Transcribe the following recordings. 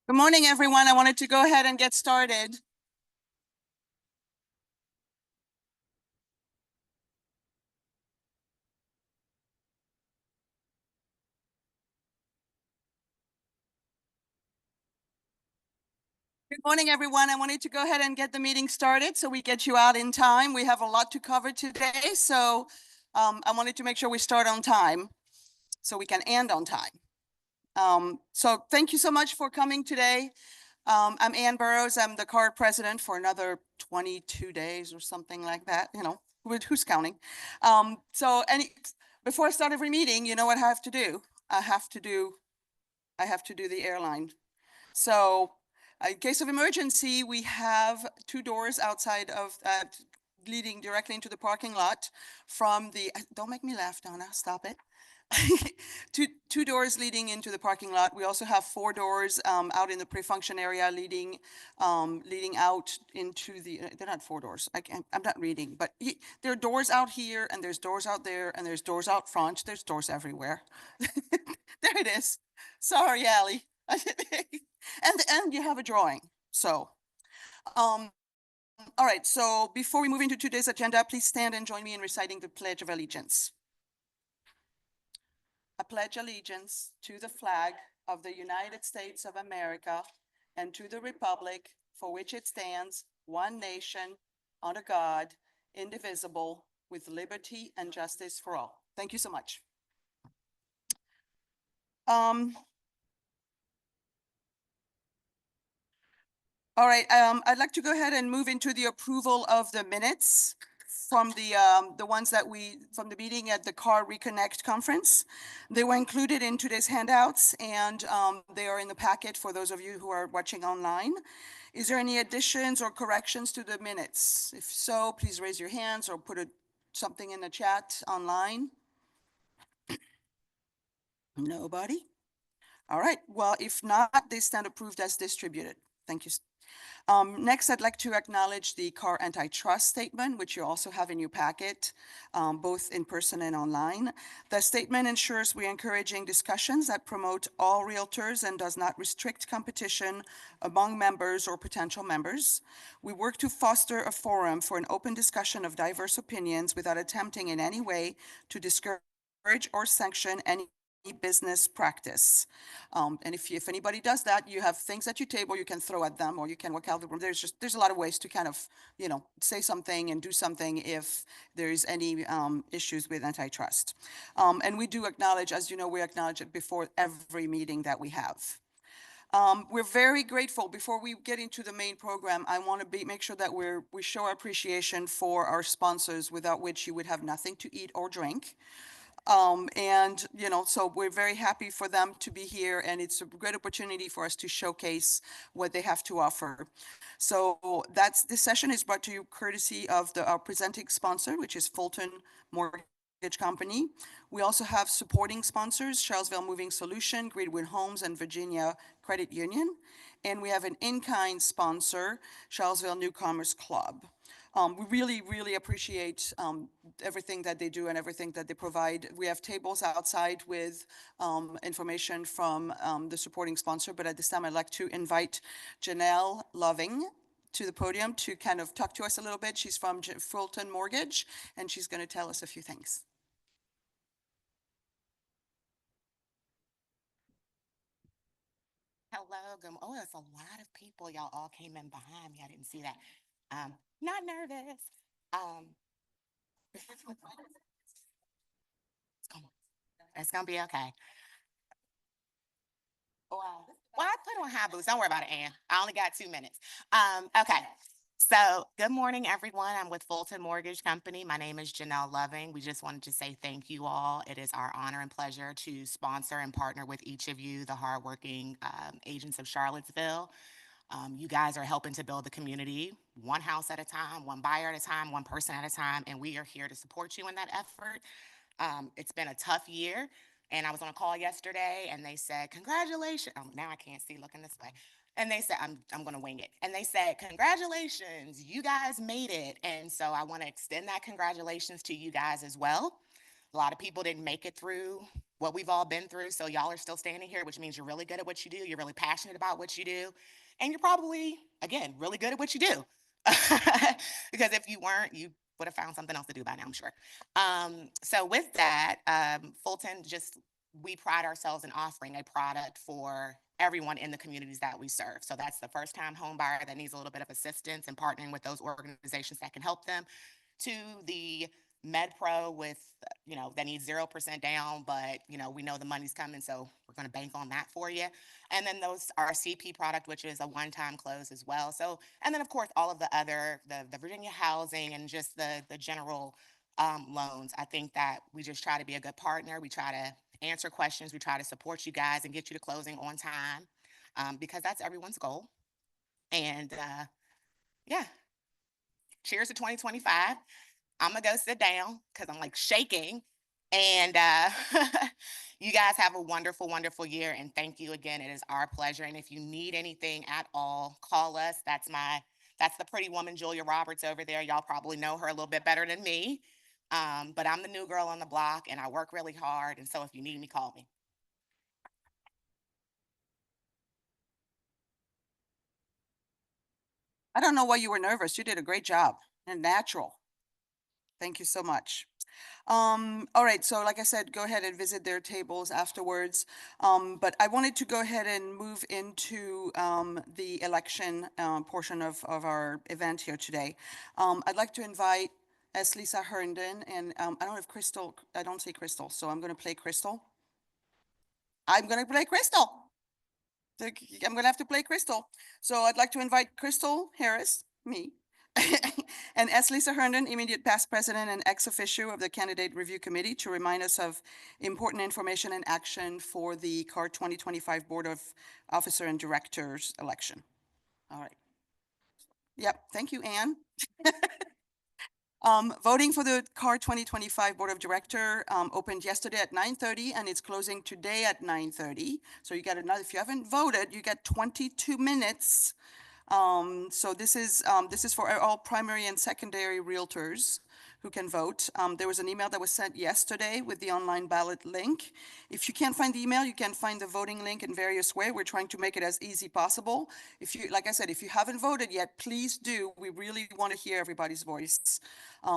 Good morning, everyone. I wanted to go ahead and get started. Good morning, everyone. I wanted to go ahead and get the meeting started so we get you out in time. We have a lot to cover today, so I wanted to make sure we start on time so we can end on time. So thank you so much for coming today. I'm Ann Burrows. I'm the CAAR president for another 22 days or something like that. Who's counting? Before I start every meeting, you know what I have to do? I have to do the airline. So in case of emergency, we have two doors outside of leading directly into the parking lot from the, don't make me laugh, Donna, stop it. Two doors leading into the parking lot. We also have four doors out in the pre-function area leading out into the, they're not four doors. I'm not reading, but there are doors out here and there's doors out there and there's doors out front. There's doors everywhere. There it is. Sorry, Allie. And you have a drawing. So, all right. So before we move into today's agenda, please stand and join me in reciting the Pledge of Allegiance. I pledge allegiance to the flag of the United States of America and to the republic for which it stands, one nation, under God, indivisible, with liberty and justice for all. Thank you so much. All right, I'd like to go ahead and move into the approval of the minutes from the ones that from the meeting at the CAAR Reconnect conference. They were included in today's handouts and they are in the packet for those of you who are watching online. Is there any additions or corrections to the minutes? If so, please raise your hands or put something in the chat online. Nobody? All right, well, if not, they stand approved as distributed. Thank you. Next, I'd like to acknowledge the CAAR antitrust statement, which you also have in your packet, both in person and online. The statement ensures we're encouraging discussions that promote all realtors and does not restrict competition among members or potential members. We work to foster a forum for an open discussion of diverse opinions without attempting in any way to discourage or sanction any business practice. And if anybody does that, you have things at your table you can throw at them or you can walk out the room. There's a lot of ways to kind of, say something and do something if there's any issues with antitrust. And we do acknowledge, as you know, we acknowledge it before every meeting that we have. We're very grateful. Before we get into the main program, I want to make sure that we show our appreciation for our sponsors, without which you would have nothing to eat or drink. So we're very happy for them to be here, and it's a great opportunity for us to showcase what they have to offer. So this session is brought to you courtesy of our presenting sponsor, which is Fulton Mortgage Company. We also have supporting sponsors, Charlottesville Moving Solution, Greenwood Homes, and Virginia Credit Union. And we have an in-kind sponsor, Charlottesville Newcomers Club. We really, really appreciate everything that they do and everything that they provide. We have tables outside with information from the supporting sponsor, but at this time I'd like to invite Janelle Loving to the podium to kind of talk to us a little bit. She's from Fulton Mortgage, and she's going to tell us a few things. Hello, oh, it's a lot of people. Y'all all came in behind me. I didn't see that. Not nervous. It's gonna be okay. Well, I put on high boots. Don't worry about it, Ann. I only got 2 minutes. Okay. So good morning, everyone. I'm with Fulton Mortgage Company. My name is Janelle Loving. We just wanted to say thank you all. It is our honor and pleasure to sponsor and partner with each of you, the hardworking agents of Charlottesville. You guys are helping to build the community one house at a time, one buyer at a time, one person at a time, and we are here to support you in that effort. It's been a tough year, and I was on a call yesterday, and they said, congratulations. Now I can't see looking this way. And they said, I'm going to wing it. And they said, congratulations, you guys made it. And so I want to extend that congratulations to you guys as well. A lot of people didn't make it through what we've all been through. So y'all are still standing here, which means you're really good at what you do. You're really passionate about what you do. And you're probably, again, really good at what you do. Because if you weren't, you would have found something else to do by now, I'm sure. So with that, Fulton we pride ourselves in offering a product for everyone in the communities that we serve. So that's the first time home buyer that needs a little bit of assistance and partnering with those organizations that can help them, to the MedPro with, that needs 0% down, but, we know the money's coming, so we're going to bank on that for you. And then our CP product, which is a one-time close as well. So, and then of course, all of the other, the Virginia housing and just the general loans. I think that we just try to be a good partner. We try to answer questions. We try to support you guys and get you to closing on time, because that's everyone's goal. And yeah, cheers to 2025. I'm gonna go sit down because I'm like shaking. And you guys have a wonderful, wonderful year. And thank you again. It is our pleasure. And if you need anything at all, call us. That's the pretty woman, Julia Roberts, over there. Y'all probably know her a little bit better than me. But I'm the new girl on the block and I work really hard. And so if you need me, call me. I don't know why you were nervous. You did a great job and natural. Thank you so much. All right, so like I said, go ahead and visit their tables afterwards. But I wanted to go ahead and move into the election portion of our event here today. I'd like to invite Lisa Herndon, and I don't have Crystal. I don't see Crystal, so I'm going to play Crystal. I'm going to play Crystal. I'm going to have to play Crystal. So I'd like to invite Crystal Harris, me, and S. Lisa Herndon, immediate past president and ex officio of the Candidate Review Committee, to remind us of important information and action for the CAAR 2025 Board of Officer and Directors election. All right. Yep. Thank you, Anne. Voting for the CAAR 2025 Board of Director opened yesterday at 9:30 and it's closing today at 9:30. So you got another, if you haven't voted, you get 22 minutes. So this is for all primary and secondary realtors who can vote. There was an email that was sent yesterday with the online ballot link. If you can't find the email, you can find the voting link in various ways. We're trying to make it as easy possible. If you, like I said, if you haven't voted yet, please do. We really want to hear everybody's voice.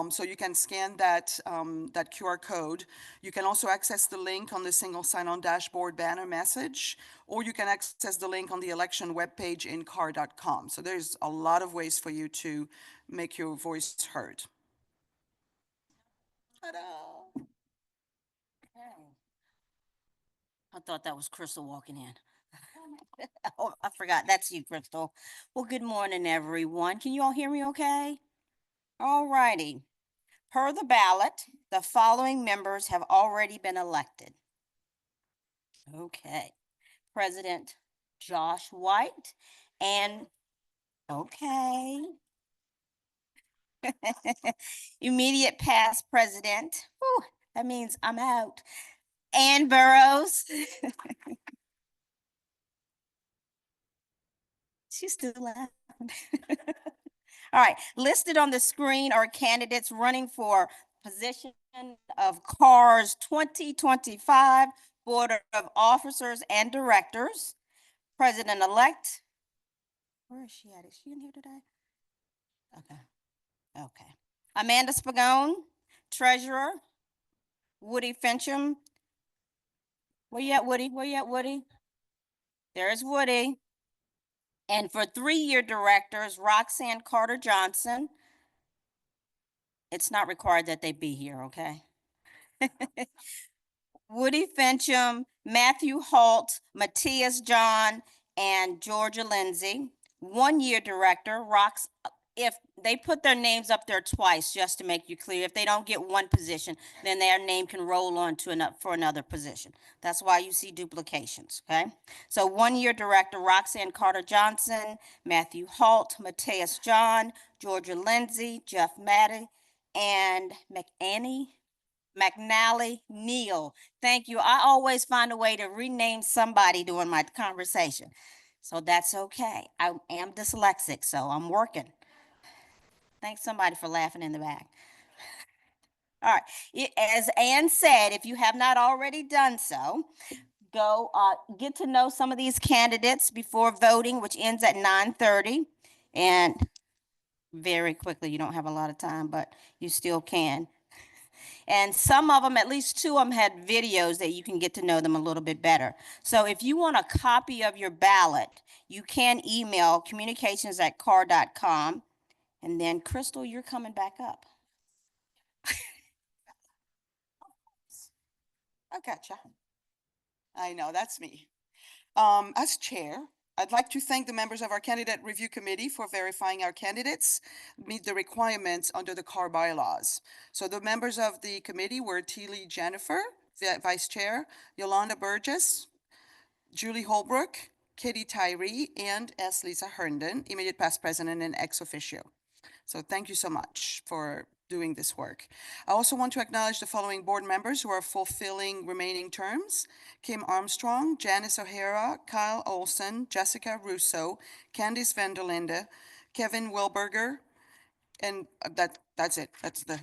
So you can scan that QR code. You can also access the link on the single sign-on dashboard banner message, or you can access the link on the election webpage in CAAR.com. So there's a lot of ways for you to make your voice heard. Ta-da. I thought that was Crystal walking in. Oh, I forgot. That's you, Crystal. Well, good morning, everyone. Can you all hear me okay? All righty. Per the ballot, the following members have already been elected. Okay. President Josh White and, okay. Immediate past president. Whew, that means I'm out. Ann Burrows. She's still laughing. All right, listed on the screen are candidates running for position of CAAR's 2025 Board of Officers and Directors. President-elect, where is she at? Is she in here today? Okay. Amanda Spagone, Treasurer. Woody Fincham. Where you at, Woody? Where you at, Woody? There's Woody. And for 3-year directors, Roxanne Carter Johnson. It's not required that they be here, okay? Woody Fincham, Matthew Holt, Matthias John, and Georgia Lindsay. 1-year director, if they put their names up there twice, just to make you clear, if they don't get one position, then their name can roll on to for another position. That's why you see duplications, okay? So 1-year director, Roxanne Carter Johnson, Matthew Holt, Matthias John, Georgia Lindsay, Jeff Maddy, and McNally Neal. Thank you. I always find a way to rename somebody during my conversation. So that's okay. I am dyslexic, so I'm working. Thanks somebody for laughing in the back. All right. As Ann said, if you have not already done so, go get to know some of these candidates before voting, which ends at 9:30. And very quickly, you don't have a lot of time, but you still can. And some of them, at least two of them, had videos that you can get to know them a little bit better. So if you want a copy of your ballot, you can email communications@CAAR.com. And then, Crystal, you're coming back up. I gotcha. I know, that's me. As chair, I'd like to thank the members of our candidate review committee for verifying our candidates meet the requirements under the CAAR bylaws. So the members of the committee were Teely Jennifer, vice chair, Yolanda Burgess, Julie Holbrook, Kitty Tyree, and S. Lisa Herndon, immediate past president and ex officio. So thank you so much for doing this work. I also want to acknowledge the following board members who are fulfilling remaining terms: Kim Armstrong, Janice O'Hara, Kyle Olson, Jessica Russo, Candice Vanderlinde, Kevin Wilberger, and that's it. That's the,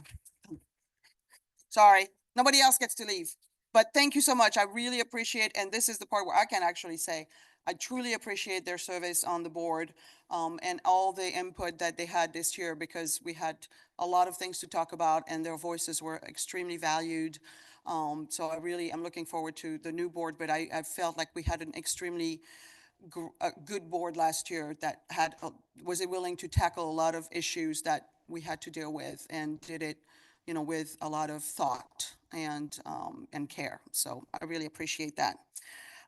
sorry, nobody else gets to leave. But thank you so much. I really appreciate, and this is the part where I can actually say, I truly appreciate their service on the board and all the input that they had this year, because we had a lot of things to talk about and their voices were extremely valued. So I'm looking forward to the new board, but I felt like we had an extremely a good board last year that was willing to tackle a lot of issues that we had to deal with, and did it, with a lot of thought and care. So I really appreciate that.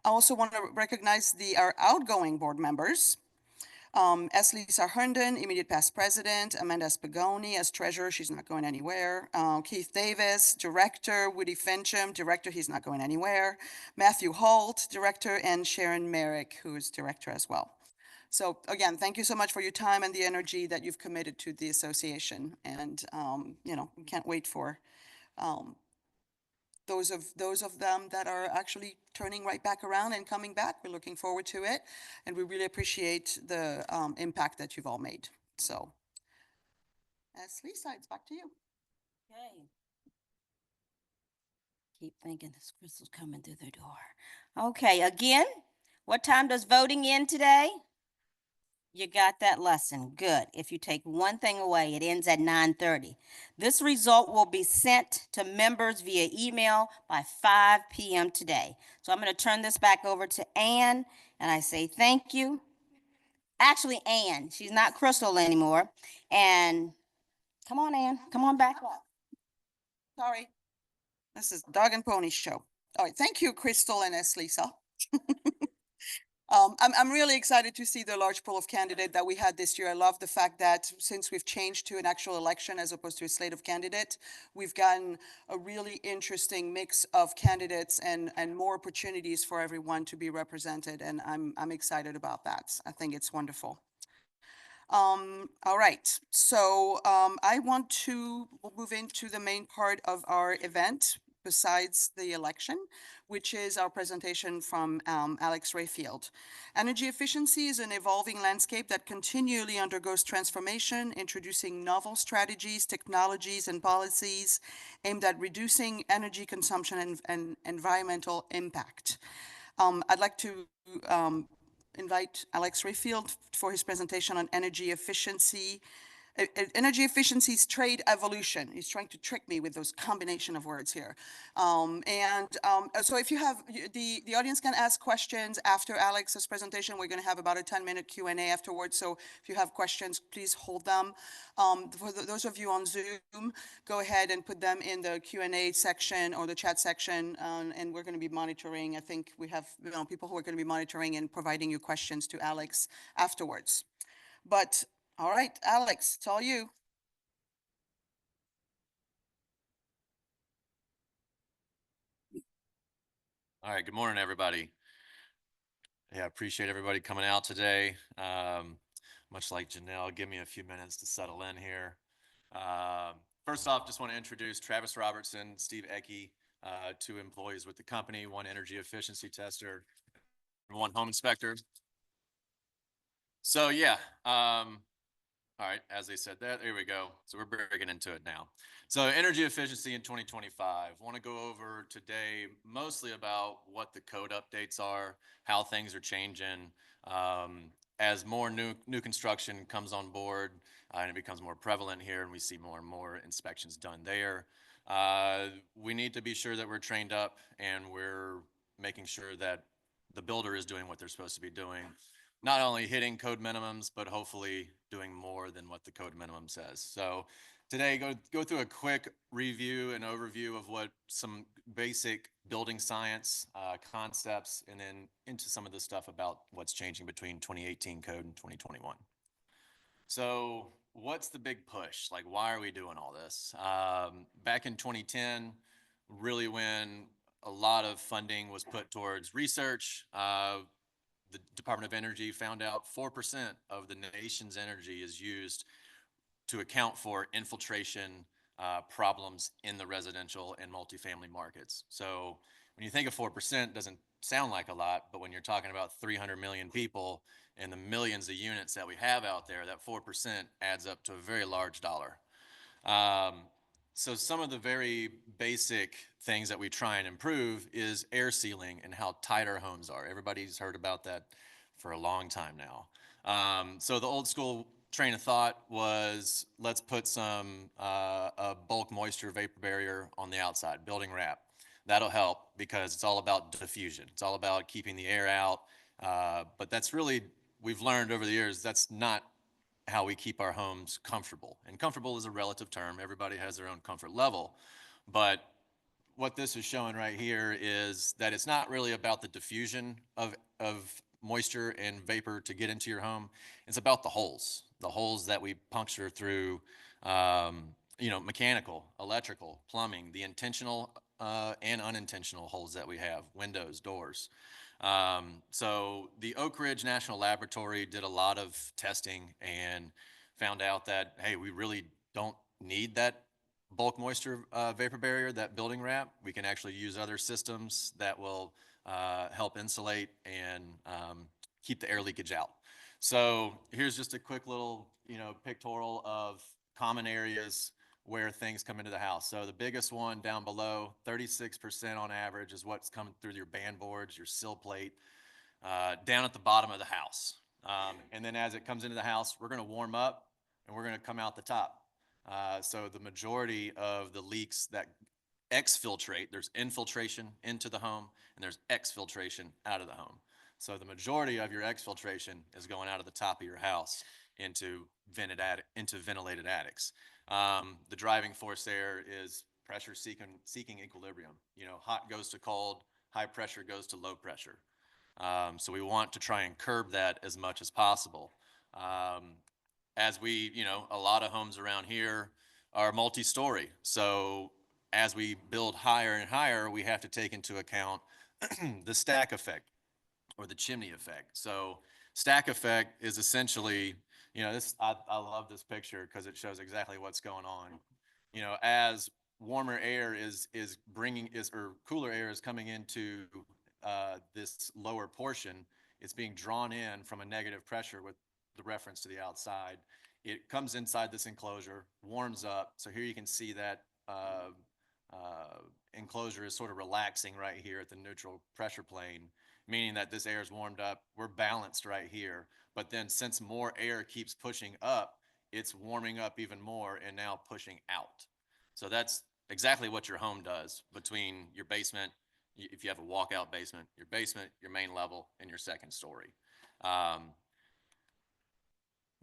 I also want to recognize our outgoing board members. S. Lisa Herndon, immediate past president. Amanda Spagoni as treasurer, she's not going anywhere. Keith Davis, director. Woody Fincham, director, he's not going anywhere. Matthew Holt, director, and Sharon Merrick, who is director as well. So again, thank you so much for your time and the energy that you've committed to the association. And, we can't wait for those of them that are actually turning right back around and coming back. We're looking forward to it, and we really appreciate the impact that you've all made. So, as Lisa, it's back to you. Okay. Keep thinking this Crystal's coming through the door. Okay, again, what time does voting end today? You got that lesson. Good. If you take one thing away, it ends at 9:30. This result will be sent to members via email by 5 p.m. today. So I'm going to turn this back over to Ann, and I say thank you. Actually, Ann, she's not Crystal anymore. And come on, Ann, come on back up. Sorry. This is Dog and Pony Show. All right. Thank you, Crystal and S. Lisa. I'm really excited to see the large pool of candidates that we had this year. I love the fact that since we've changed to an actual election as opposed to a slate of candidates, we've gotten a really interesting mix of candidates and more opportunities for everyone to be represented. And I'm excited about that. I think it's wonderful. All right, so I want to move into the main part of our event besides the election, which is our presentation from Alex Rayfield. Energy efficiency is an evolving landscape that continually undergoes transformation, introducing novel strategies, technologies, and policies aimed at reducing energy consumption and environmental impact. I'd like to invite Alex Rayfield for his presentation on energy efficiency. Energy efficiency's trade evolution. He's trying to trick me with those combination of words here. So if you have, the audience can ask questions after Alex's presentation. We're going to have about a 10-minute Q&A afterwards. So if you have questions, please hold them. For those of you on Zoom, go ahead and put them in the Q&A section or the chat section. And we're going to be monitoring. I think we have people who are going to be monitoring and providing you questions to Alex afterwards. But all right, Alex, it's all you. All right, good morning, everybody. Yeah, appreciate everybody coming out today. Much like Janelle, give me a few minutes to settle in here. First off, just want to introduce Travis Robertson, Steve Ecke, two employees with the company, one energy efficiency tester, and one home inspector. So yeah, All right, as they said that, there we go. So we're breaking into it now. So energy efficiency in 2025. Want to go over today mostly about what the code updates are, how things are changing. As more new construction comes on board and it becomes more prevalent here and we see more and more inspections done there, we need to be sure that we're trained up and we're making sure that the builder is doing what they're supposed to be doing, not only hitting code minimums, but hopefully doing more than what the code minimum says. So today, go through a quick review and overview of what some basic building science concepts, and then into some of the stuff about what's changing between 2018 code and 2021. So what's the big push? Like, why are we doing all this? Back in 2010, really when a lot of funding was put towards research, the Department of Energy found out 4% of the nation's energy is used to account for infiltration problems in the residential and multifamily markets. So when you think of 4%, doesn't sound like a lot, but when you're talking about 300 million people and the millions of units that we have out there, that 4% adds up to a very large dollar. So some of the very basic things that we try and improve is air sealing and how tight our homes are. Everybody's heard about that for a long time now. So the old school train of thought was, let's put some a bulk moisture vapor barrier on the outside, building wrap. That'll help because it's all about diffusion. It's all about keeping the air out. But that's really, we've learned over the years, that's not how we keep our homes comfortable. And comfortable is a relative term. Everybody has their own comfort level. But what this is showing right here is that it's not really about the diffusion of moisture and vapor to get into your home. It's about the holes that we puncture through, mechanical, electrical, plumbing, the intentional and unintentional holes that we have, windows, doors. So the Oak Ridge National Laboratory did a lot of testing and found out that, hey, we really don't need that bulk moisture vapor barrier, that building wrap. We can actually use other systems that will help insulate and keep the air leakage out. So here's just a quick little, pictorial of common areas where things come into the house. So the biggest one down below, 36% on average is what's coming through your band boards, your sill plate, down at the bottom of the house. And then as it comes into the house, we're gonna warm up and we're gonna come out the top. So the majority of the leaks that exfiltrate, there's infiltration into the home and there's exfiltration out of the home. So the majority of your exfiltration is going out of the top of your house into ventilated attics. The driving force there is pressure seeking equilibrium. Hot goes to cold, high pressure goes to low pressure. So we want to try and curb that as much as possible. As we, a lot of homes around here are multi-story. So as we build higher and higher, we have to take into account the stack effect or the chimney effect. So stack effect is essentially, I love this picture because it shows exactly what's going on. As warmer air or cooler air is coming into this lower portion, it's being drawn in from a negative pressure with the reference to the outside. It comes inside this enclosure, warms up. So here you can see that enclosure is sort of relaxing right here at the neutral pressure plane, meaning that this air is warmed up. We're balanced right here. But then since more air keeps pushing up, it's warming up even more and now pushing out. So that's exactly what your home does between your basement, if you have a walkout basement, your main level, and your second story.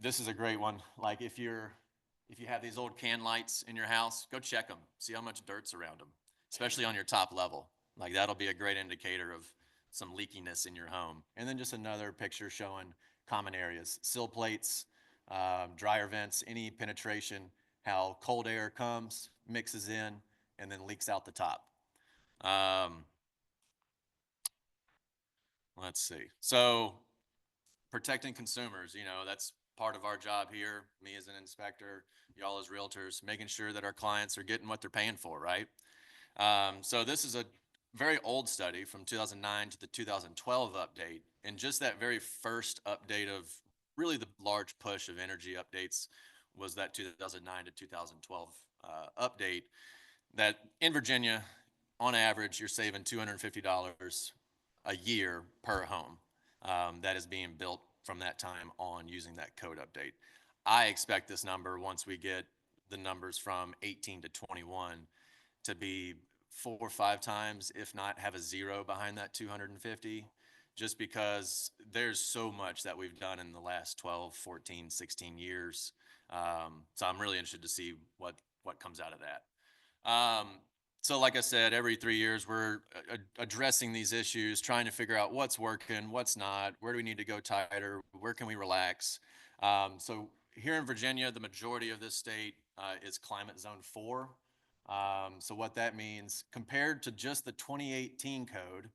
This is a great one. Like if you have these old can lights in your house, go check them, see how much dirt's around them, especially on your top level. Like that'll be a great indicator of some leakiness in your home. And then just another picture showing common areas, sill plates, dryer vents, any penetration, how cold air comes, mixes in, and then leaks out the top. Let's see. So protecting consumers, that's part of our job here, me as an inspector, y'all as realtors, making sure that our clients are getting what they're paying for, right? So this is a very old study from 2009 to the 2012 update. And just that very first update of really the large push of energy updates was that 2009 to 2012 update that in Virginia, on average, you're saving $250 a year per home that is being built from that time on using that code update. I expect this number, once we get the numbers from 18 to 21, to be 4 or 5 times, if not have a zero behind that 250, just because there's so much that we've done in the last 12, 14, 16 years. So I'm really interested to see what comes out of that. So like I said, every 3 years, we're addressing these issues, trying to figure out what's working, what's not, where do we need to go tighter, where can we relax. So here in Virginia, the majority of this state is climate zone 4. So what that means, compared to just the 2018 code,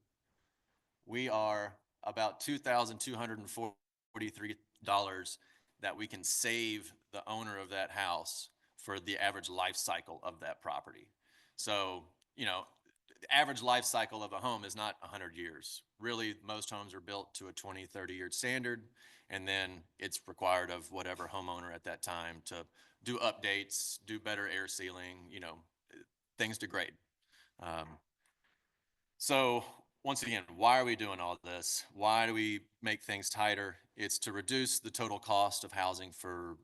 we are about $2,243 that we can save the owner of that house for the average life cycle of that property. So, you know, the average life cycle of a home is not 100 years. Really, most homes are built to a 20, 30-year standard, and then it's required of whatever homeowner at that time to do updates, do better air sealing, you know, things degrade. So once again, why are we doing all this? Why do we make things tighter? It's to reduce the total cost of housing for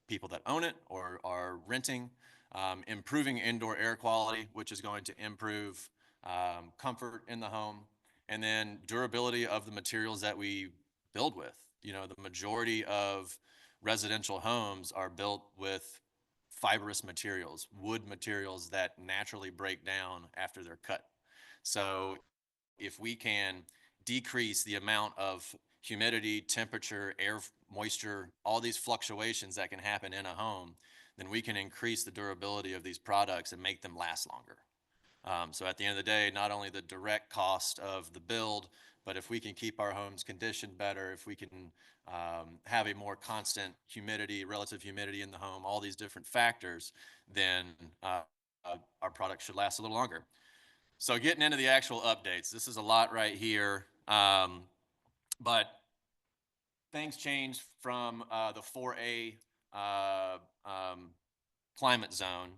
people that own it or are renting, improving indoor air quality, which is going to improve comfort in the home, and then durability of the materials that we build with. You know, the majority of residential homes are built with fibrous materials, wood materials that naturally break down after they're cut. So if we can decrease the amount of humidity, temperature, air moisture, all these fluctuations that can happen in a home, then we can increase the durability of these products and make them last longer. So at the end of the day, not only the direct cost of the build, but if we can keep our homes conditioned better, if we can have a more constant humidity, relative humidity in the home, all these different factors, then our product should last a little longer. So getting into the actual updates, this is a lot right here, but things change from the 4A climate zone.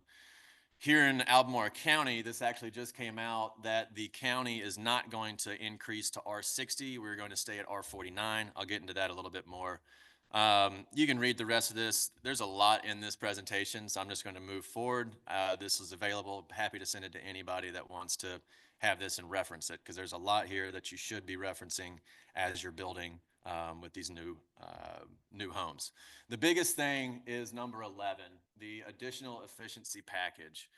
Here in Albemarle County, this actually just came out that the county is not going to increase to R60. We're going to stay at R49. I'll get into that a little bit more. You can read the rest of this. There's a lot in this presentation, so I'm just going to move forward. This is available. Happy to send it to anybody that wants to have this and reference it, because there's a lot here that you should be referencing as you're building with these new homes. The biggest thing is number 11, the additional efficiency package.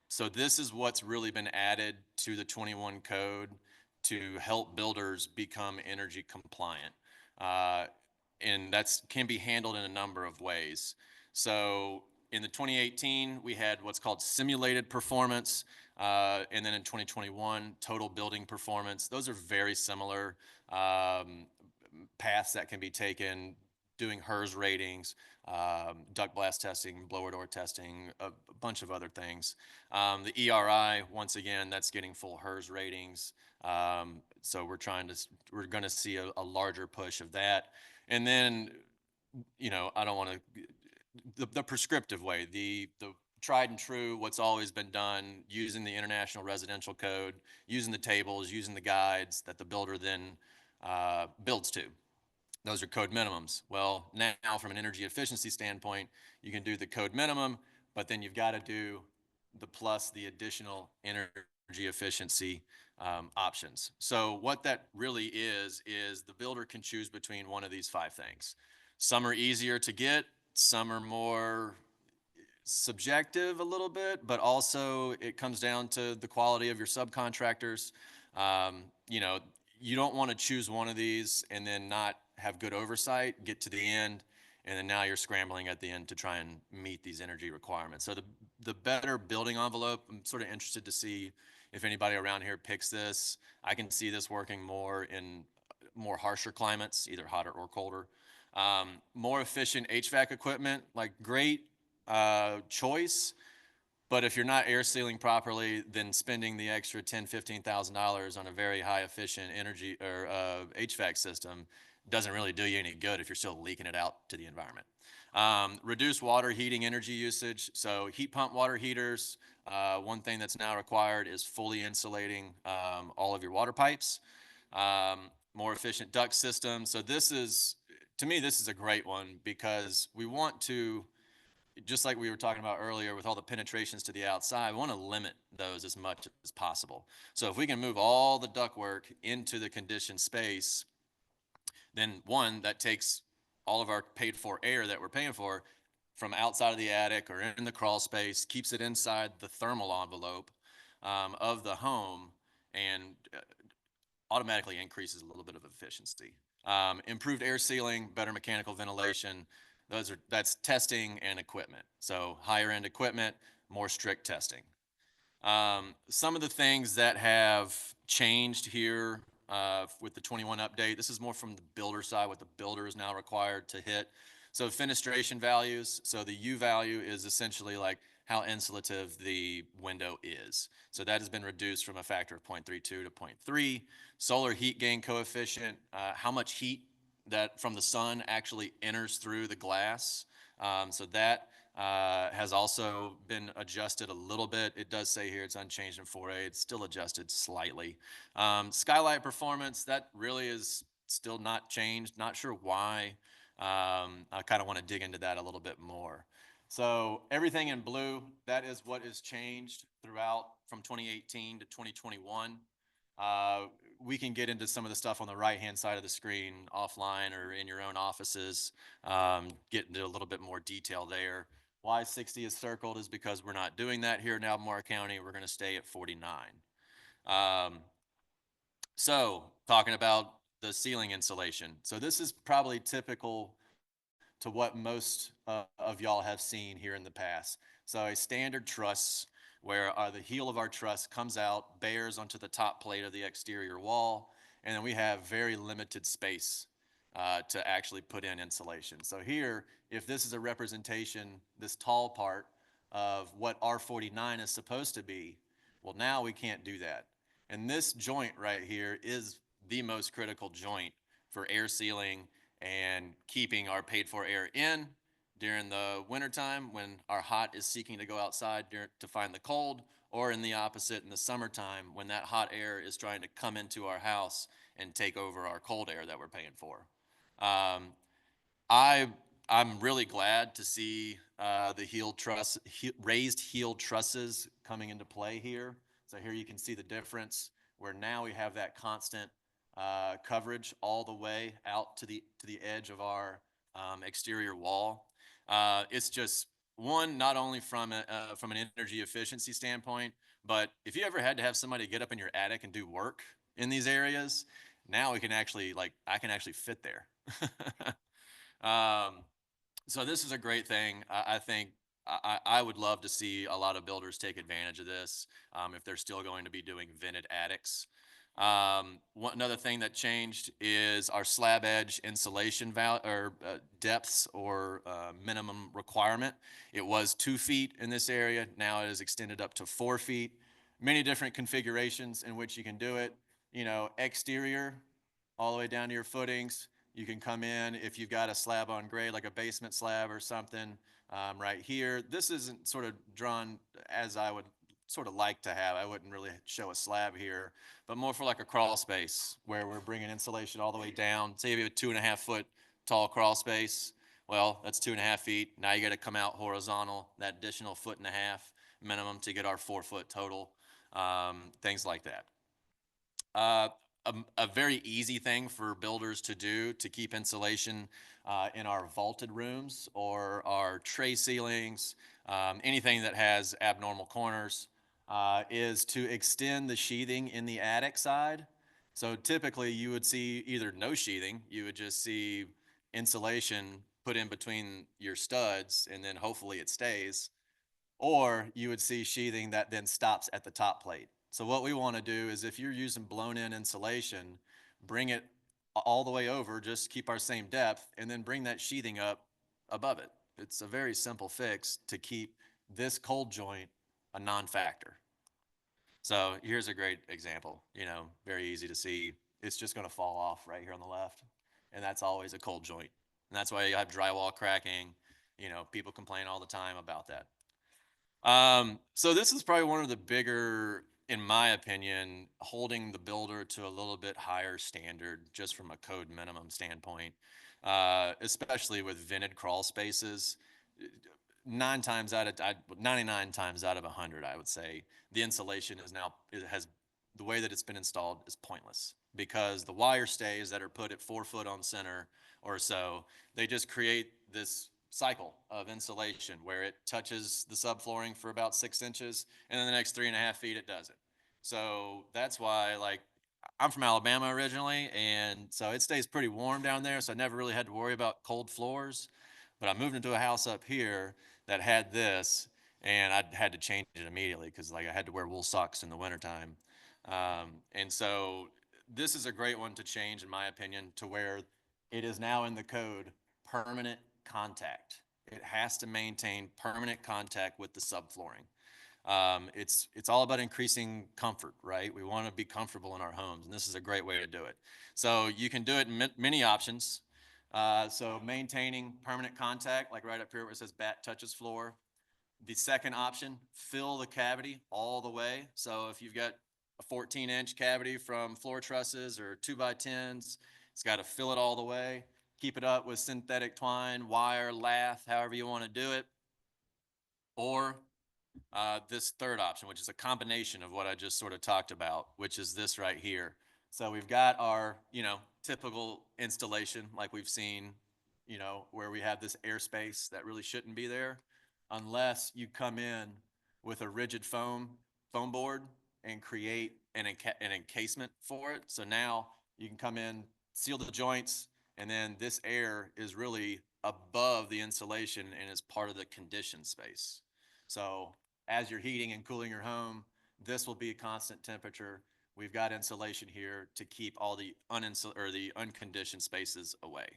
So this is what's really been added to the 21 code to help builders become energy compliant. And that can be handled in a number of ways. So in the 2018, we had what's called simulated performance. And then in 2021, total building performance. Those are very similar paths that can be taken, doing HERS ratings, duct blast testing, blower door testing, a bunch of other things. The ERI, once again, that's getting full HERS ratings. So we're going to see a larger push of that. And then, you know, I don't want to, the prescriptive way, the tried and true, what's always been done, using the International Residential Code, using the tables, using the guides that the builder then builds to. Those are code minimums. Well, now from an energy efficiency standpoint, you can do the code minimum, but then you've got to do the additional energy efficiency options. So what that really is the builder can choose between one of these 5 things. Some are easier to get, some are more subjective a little bit, but also it comes down to the quality of your subcontractors. You know, you don't want to choose one of these and then not have good oversight, get to the end, and then now you're scrambling at the end to try and meet these energy requirements. So the better building envelope, I'm sort of interested to see if anybody around here picks this. I can see this working more in more harsher climates, either hotter or colder. More efficient HVAC equipment, like great choice, But if you're not air sealing properly, then spending the extra $10,000-$15,000 on a very high efficient energy or HVAC system doesn't really do you any good if you're still leaking it out to the environment. Reduce water heating energy usage. So heat pump water heaters, one thing that's now required is fully insulating all of your water pipes. More efficient duct system. So this is, to me, this is a great one because we want to, just like we were talking about earlier with all the penetrations to the outside, we want to limit those as much as possible. So if we can move all the ductwork into the conditioned space, then one, that takes all of our paid for air that we're paying for from outside of the attic or in the crawl space, keeps it inside the thermal envelope of the home, and automatically increases a little bit of efficiency. Improved air sealing, better mechanical ventilation. That's testing and equipment. So higher end equipment, more strict testing. Some of the things that have changed here with the 21 update, this is more from the builder side, what the builder is now required to hit. So fenestration values, so the U value is essentially like how insulative the window is. So that has been reduced from a factor of 0.32 to 0.3. Solar heat gain coefficient, how much heat that from the sun actually enters through the glass. So that has also been adjusted a little bit. It does say here it's unchanged in 4A. It's still adjusted slightly. Skylight performance, that really is still not changed. Not sure why. I kind of want to dig into that a little bit more. So everything in blue, that is what is changed throughout from 2018 to 2021. We can get into some of the stuff on the right-hand side of the screen offline or in your own offices, get into a little bit more detail there. Why 60 is circled is because we're not doing that here in Albemarle County. We're going to stay at 49. So talking about the ceiling insulation. So this is probably typical to what most of y'all have seen here in the past. So a standard truss where the heel of our truss comes out, bears onto the top plate of the exterior wall, and then we have very limited space to actually put in insulation. So here, if this is a representation, this tall part of what R49 is supposed to be, well, now we can't do that. And this joint right here is the most critical joint for air sealing and keeping our paid for air in during the wintertime when our hot is seeking to go outside to find the cold, or in the opposite in the summertime when that hot air is trying to come into our house and take over our cold air that we're paying for. I'm really glad to see the raised heel trusses coming into play here. So here you can see the difference where now we have that constant coverage all the way out to the edge of our exterior wall. It's just one, not only from an energy efficiency standpoint, but if you ever had to have somebody get up in your attic and do work in these areas, now we can actually, I can actually fit there. So this is a great thing. I think I would love to see a lot of builders take advantage of this if they're still going to be doing vented attics. Another thing that changed is our slab edge insulation depths or minimum requirement. It was 2 feet in this area. Now it is extended up to 4 feet. Many different configurations in which you can do it. You know, exterior all the way down to your footings. You can come in if you've got a slab on grade, like a basement slab or something right here. This isn't sort of drawn as I would sort of like to have. I wouldn't really show a slab here, but more for like a crawl space where we're bringing insulation all the way down. Say if you have a 2.5 foot tall crawl space, well, that's 2.5 feet. Now you got to come out horizontal, that additional 1.5 feet minimum to get our 4 foot total, things like that. A very easy thing for builders to do to keep insulation in our vaulted rooms or our tray ceilings, anything that has abnormal corners, is to extend the sheathing in the attic side. So typically you would see either no sheathing, you would just see insulation put in between your studs and then hopefully it stays, or you would see sheathing that then stops at the top plate. So what we want to do is if you're using blown in insulation, bring it all the way over, just keep our same depth, and then bring that sheathing up above it. It's a very simple fix to keep this cold joint a non-factor. So here's a great example, very easy to see. It's just going to fall off right here on the left. And that's always a cold joint. And that's why you have drywall cracking. People complain all the time about that. So this is probably one of the bigger, in my opinion, holding the builder to a little bit higher standard just from a code minimum standpoint, especially with vented crawl spaces. 99 times out of 100, I would say the insulation the way that it's been installed is pointless, because the wire stays that are put at 4 foot on center or so, they just create this cycle of insulation where it touches the subflooring for about 6 inches, and then the next 3.5 feet it doesn't. So that's why, like, I'm from Alabama originally, and so it stays pretty warm down there, so I never really had to worry about cold floors. But I moved into a house up here that had this, and I had to change it immediately because, like, I had to wear wool socks in the wintertime. And so this is a great one to change, in my opinion, to where it is now in the code permanent contact. It has to maintain permanent contact with the subflooring. It's all about increasing comfort, right? We want to be comfortable in our homes, and this is a great way to do it. So you can do it in many options. So maintaining permanent contact, like right up here where it says bat touches floor. The second option, fill the cavity all the way. So if you've got a 14-inch cavity from floor trusses or 2x10s, it's got to fill it all the way. Keep it up with synthetic twine, wire, lath, however you want to do it. Or this third option, which is a combination of what I just sort of talked about, which is this right here. So we've got our, typical installation like we've seen, where we have this airspace that really shouldn't be there unless you come in with a rigid foam board and create an encasement for it. So now you can come in, seal the joints, and then this air is really above the insulation and is part of the conditioned space. So as you're heating and cooling your home, this will be a constant temperature. We've got insulation here to keep all the unconditioned spaces away.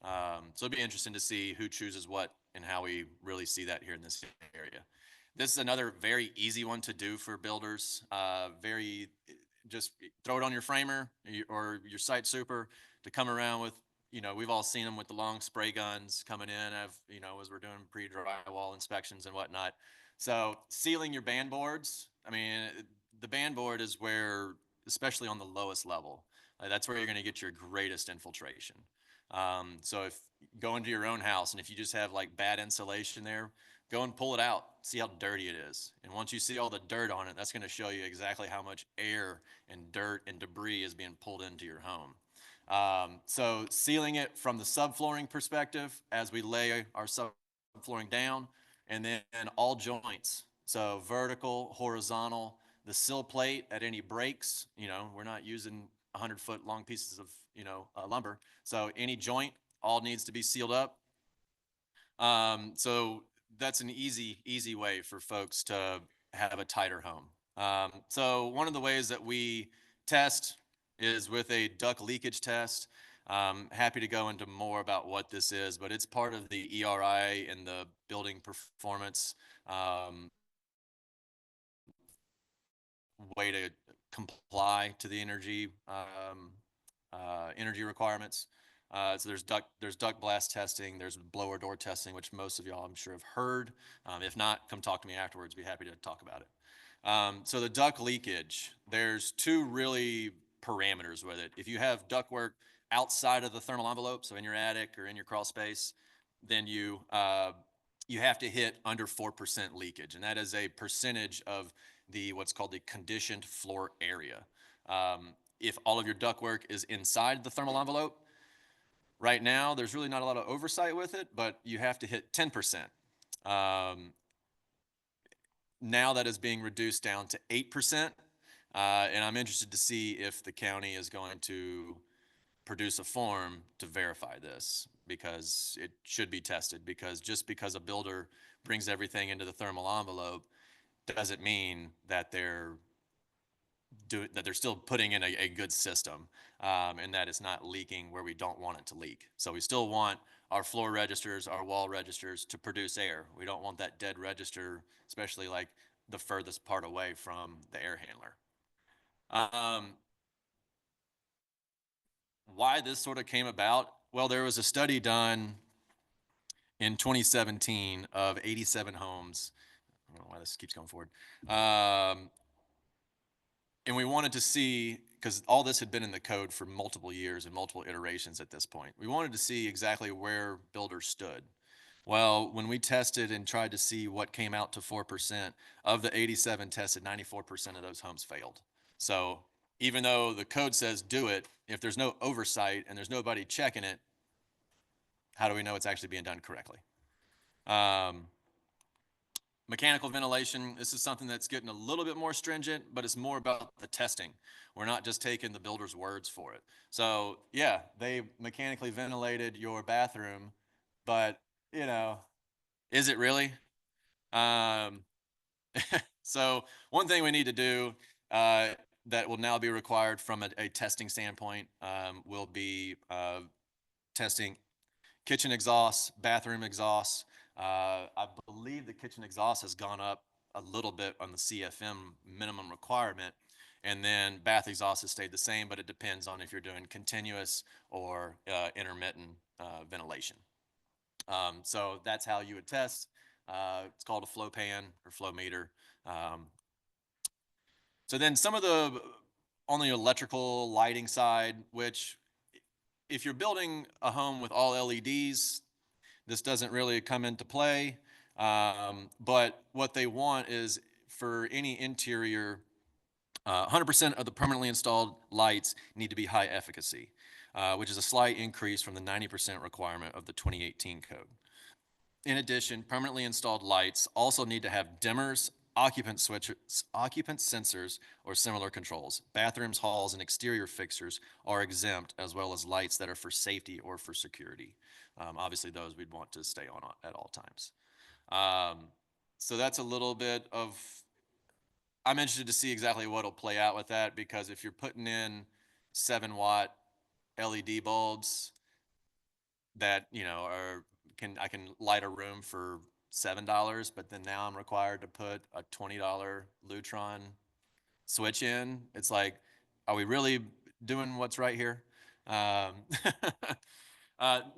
So it'll be interesting to see who chooses what and how we really see that here in this area. This is another very easy one to do for builders. Just throw it on your framer or your site super to come around with, we've all seen them with the long spray guns coming in, as we're doing pre-drywall inspections and whatnot. So sealing your band boards, the band board is where, especially on the lowest level, that's where you're going to get your greatest infiltration. So if you go into your own house and if you just have like bad insulation there, go and pull it out, see how dirty it is. And once you see all the dirt on it, that's going to show you exactly how much air and dirt and debris is being pulled into your home. So sealing it from the subflooring perspective as we lay our subflooring down, and then all joints. So vertical, horizontal, the sill plate at any breaks, we're not using 100-foot long pieces of, lumber. So any joint all needs to be sealed up. So that's an easy way for folks to have a tighter home. So one of the ways that we test is with a duct leakage test. Happy to go into more about what this is, but it's part of the ERI and the building performance way to comply to the energy requirements. So there's duct blast testing, there's blower door testing, which most of y'all I'm sure have heard. If not, come talk to me afterwards. Be happy to talk about it. So the duct leakage, there's two really parameters with it. If you have ductwork outside of the thermal envelope, so in your attic or in your crawl space, then you have to hit under 4% leakage, and that is a percentage of what's called the conditioned floor area. If all of your ductwork is inside the thermal envelope, right now there's really not a lot of oversight with it, but you have to hit 10%. Now that is being reduced down to 8%, and I'm interested to see if the county is going to produce a form to verify this, because it should be tested, because just because a builder brings everything into the thermal envelope doesn't mean that they're still putting in a good system, and that it's not leaking where we don't want it to leak. So we still want our floor registers, our wall registers to produce air. We don't want that dead register, especially like the furthest part away from the air handler. Why this sort of came about? Well, there was a study done in 2017 of 87 homes. I don't know why this keeps going forward. And we wanted to see, because all this had been in the code for multiple years and multiple iterations at this point, we wanted to see exactly where builders stood. Well, when we tested and tried to see what came out to 4%, of the 87 tested, 94% of those homes failed. So even though the code says do it, if there's no oversight and there's nobody checking it, how do we know it's actually being done correctly? Mechanical ventilation, this is something that's getting a little bit more stringent, but it's more about the testing. We're not just taking the builder's words for it. So yeah, they mechanically ventilated your bathroom, but you know, is it really? So one thing we need to do that will now be required from a testing standpoint will be testing kitchen exhausts, bathroom exhausts. I believe the kitchen exhaust has gone up a little bit on the CFM minimum requirement, and then bath exhaust has stayed the same, but it depends on if you're doing continuous or intermittent ventilation. So that's how you would test. It's called a flow pan or flow meter. So then some of the, on the electrical lighting side, which if you're building a home with all LEDs, this doesn't really come into play. But what they want is for any interior, 100% of the permanently installed lights need to be high efficacy, which is a slight increase from the 90% requirement of the 2018 code. In addition, permanently installed lights also need to have dimmers, occupant switches, occupant sensors, or similar controls. Bathrooms, halls, and exterior fixtures are exempt, as well as lights that are for safety or for security. Obviously, those we'd want to stay on at all times. So that's a little bit of, I'm interested to see exactly what will play out with that, because if you're putting in 7-watt LED bulbs that, you know, I can light a room for $7, but then now I'm required to put a $20 Lutron switch in. It's like, are we really doing what's right here?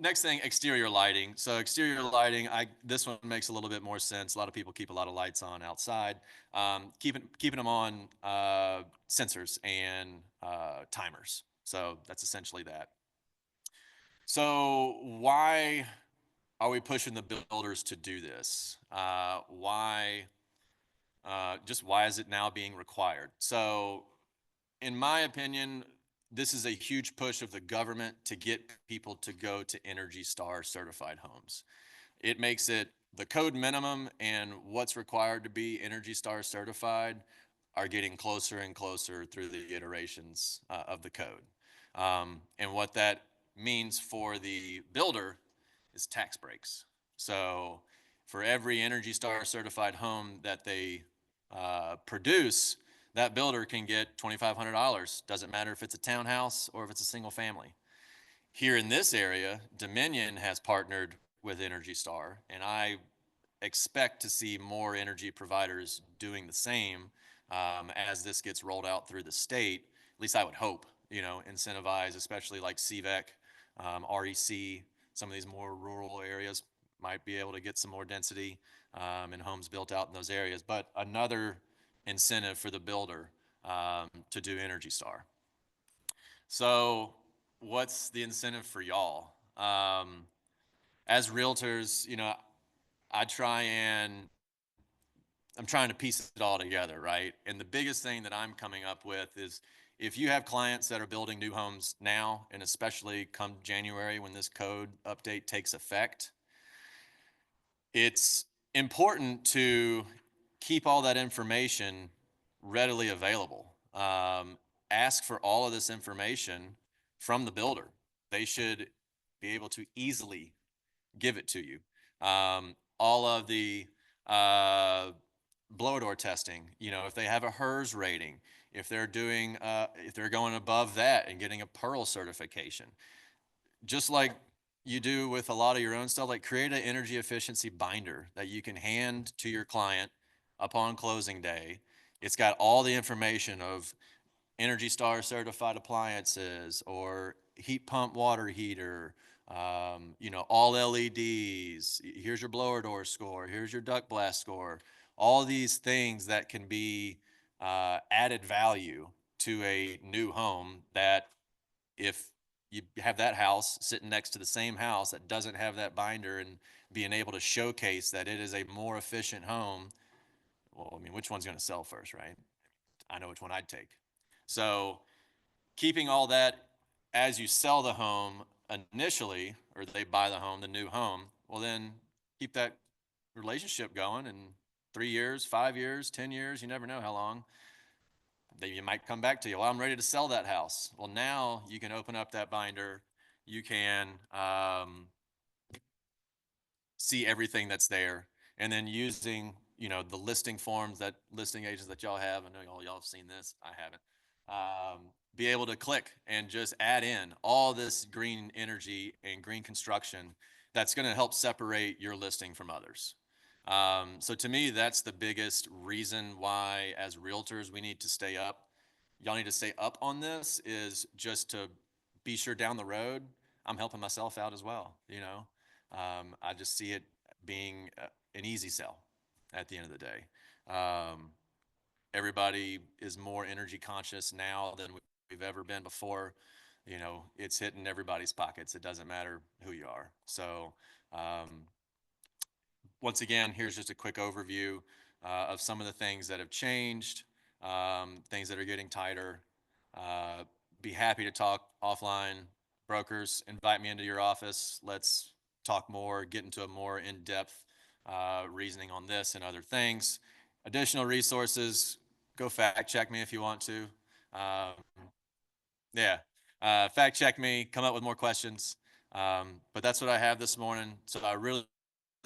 Next thing, exterior lighting. So exterior lighting, this one makes a little bit more sense. A lot of people keep a lot of lights on outside. Keeping them on sensors and timers. So that's essentially that. So why are we pushing the builders to do this? Why is it now being required? So in my opinion, this is a huge push of the government to get people to go to Energy Star certified homes. It makes it the code minimum and what's required to be Energy Star certified are getting closer and closer through the iterations of the code. And what that means for the builder is tax breaks. So for every Energy Star certified home that they produce, that builder can get $2,500. Doesn't matter if it's a townhouse or if it's a single family. Here in this area, Dominion has partnered with Energy Star, and I expect to see more energy providers doing the same as this gets rolled out through the state. At least I would hope, you know, incentivize, especially like CVEC, REC, some of these more rural areas might be able to get some more density and homes built out in those areas. But another incentive for the builder to do Energy Star. So what's the incentive for y'all? As realtors, you know, I'm trying to piece it all together, right? And the biggest thing that I'm coming up with is if you have clients that are building new homes now, and especially come January when this code update takes effect, it's important to keep all that information readily available. Ask for all of this information from the builder. They should be able to easily give it to you. All of the blower door testing, you know, if they have a HERS rating, if they're going above that and getting a Pearl certification, just like you do with a lot of your own stuff, like create an energy efficiency binder that you can hand to your client upon closing day. It's got all the information of Energy Star certified appliances or heat pump water heater, all LEDs. Here's your blower door score. Here's your duct blast score. All these things that can be added value to a new home that if you have that house sitting next to the same house that doesn't have that binder and being able to showcase that it is a more efficient home, well, I mean, which one's going to sell first, right? I know which one I'd take. So keeping all that as you sell the home initially, or they buy the home, the new home, well, then keep that relationship going in 3 years, 5 years, 10 years, you never know how long. You might come back to you, well, I'm ready to sell that house. Well, now you can open up that binder. You can see everything that's there. And then using, the listing forms that listing agents that y'all have, I know y'all have seen this, I haven't, be able to click and just add in all this green energy and green construction that's going to help separate your listing from others. So to me, that's the biggest reason why as realtors, we need to stay up. Y'all need to stay up on this, is just to be sure down the road, I'm helping myself out as well. I just see it being an easy sell at the end of the day. Everybody is more energy conscious now than we've ever been before. It's hitting everybody's pockets. It doesn't matter who you are. So, once again, here's just a quick overview of some of the things that have changed, things that are getting tighter. Be happy to talk offline. Brokers, invite me into your office. Let's talk more, get into a more in-depth reasoning on this and other things. Additional resources, go fact check me if you want to. Fact check me, come up with more questions. But that's what I have this morning. So I really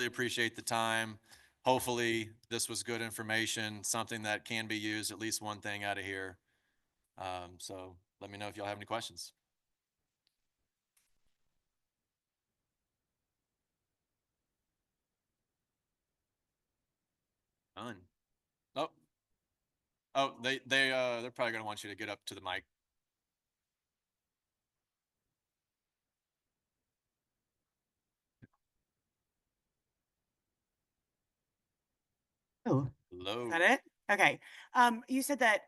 appreciate the time. Hopefully this was good information, something that can be used, at least one thing out of here. So let me know if y'all have any questions. None. They're probably gonna want you to get up to the mic. Oh, Hello. is that it? Okay. You said that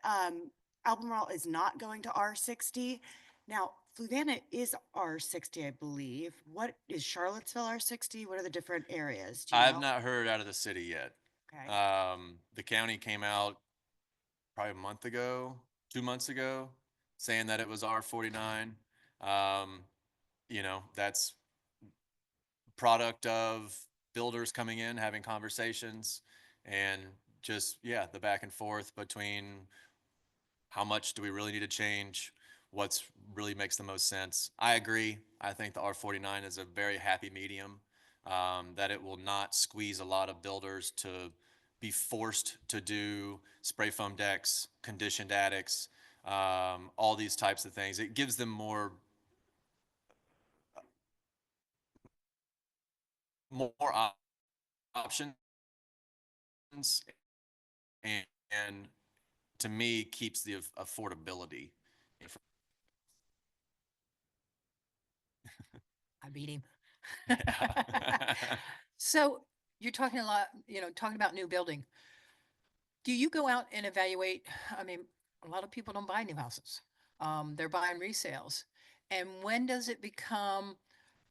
Albemarle is not going to R60. Now, Fluvanna is R60, I believe. What is Charlottesville R60? What are the different areas? Do you I've know? not heard out of the city yet. Okay. The county came out probably a month ago, 2 months ago, saying that it was R49. That's product of builders coming in, having conversations, and just, the back and forth between how much do we really need to change, what's really makes the most sense. I agree. I think the R49 is a very happy medium, that it will not squeeze a lot of builders to be forced to do spray foam decks, conditioned attics, all these types of things. It gives them more options, and to me keeps the affordability. I beat him. Yeah. So you're talking a lot, talking about new building. Do you go out and evaluate? I mean, a lot of people don't buy new houses. They're buying resales. And when does it become,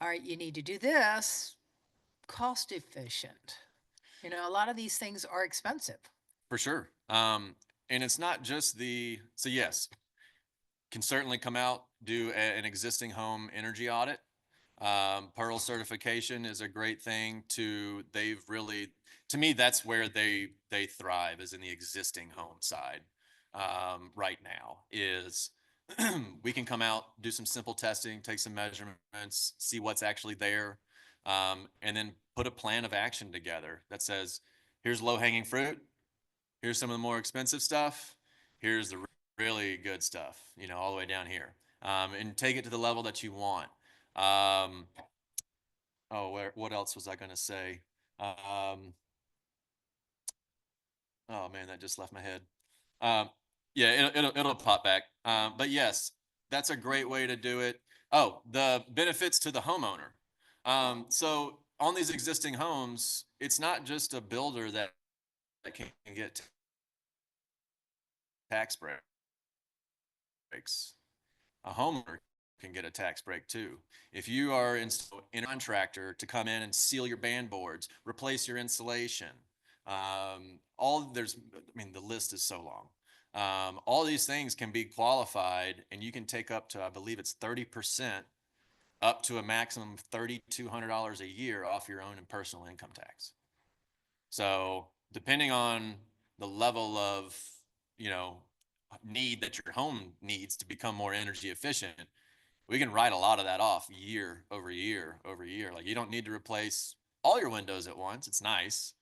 all right, you need to do this, cost efficient? A lot of these things are expensive. For sure. And it's not just so yes, can certainly come out, do an existing home energy audit. Pearl certification is a great thing to me, that's where they thrive, is in the existing home side. Right now is we can come out, do some simple testing, take some measurements, see what's actually there, and then put a plan of action together that says, here's low hanging fruit. Here's some of the more expensive stuff. Here's the really good stuff, all the way down here. And take it to the level that you want. What else was I going to say? Oh man, that just left my head. Yeah, it'll pop back. But yes, that's a great way to do it. Oh, the benefits to the homeowner. So on these existing homes, it's not just a builder that can get tax breaks. A homeowner can get a tax break too. If you are in a contractor to come in and seal your band boards, replace your insulation, I mean, the list is so long. All these things can be qualified, and you can take up to, I believe it's 30%, up to a maximum of $3,200 a year off your own and personal income tax. So depending on the level of, you know, need that your home needs to become more energy efficient, we can write a lot of that off year over year over year. Like, you don't need to replace all your windows at once. It's nice.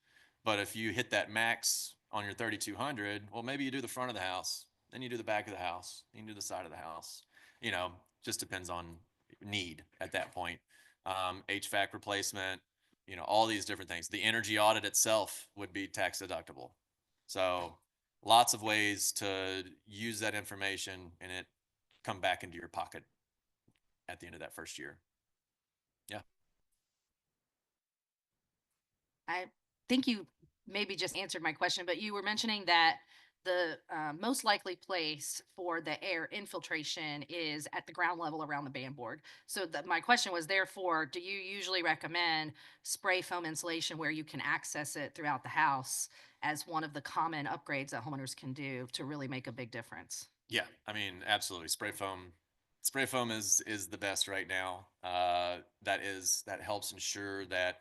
But if you hit that max on your 3,200, well, maybe you do the front of the house, then you do the back of the house, then you do the side of the house. You know, just depends on need at that point. HVAC replacement, you know, all these different things. The energy audit itself would be tax deductible. So lots of ways to use that information and it come back into your pocket at the end of that first year. Yeah. I think you maybe just answered my question, but you were mentioning that the most likely place for the air infiltration is at the ground level around the band board. So my question was, therefore, do you usually recommend spray foam insulation where you can access it throughout the house as one of the common upgrades that homeowners can do to really make a big difference? Yeah, I mean, absolutely. Spray foam is the best right now. That helps ensure that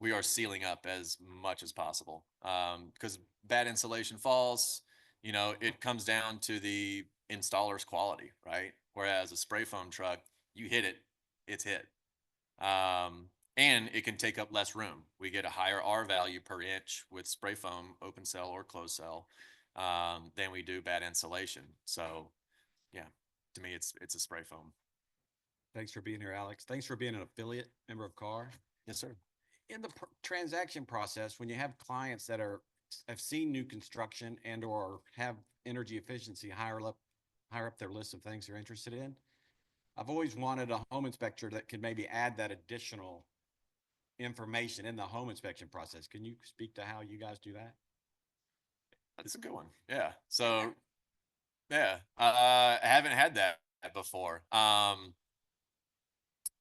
we are sealing up as much as possible. Because bad insulation falls, you know, it comes down to the installer's quality, right? Whereas a spray foam truck, you hit it, it's hit. And it can take up less room. We get a higher R value per inch with spray foam, open cell or closed cell, than we do bad insulation. So yeah, to me, it's a spray foam. Thanks for being here, Alex. Thanks for being an affiliate member of CAAR. Yes, sir. In the transaction process, when you have clients that have seen new construction and or have energy efficiency higher up their list of things they're interested in, I've always wanted a home inspector that could maybe add that additional information in the home inspection process. Can you speak to how you guys do that? That's a good one. Yeah. So yeah, I haven't had that before.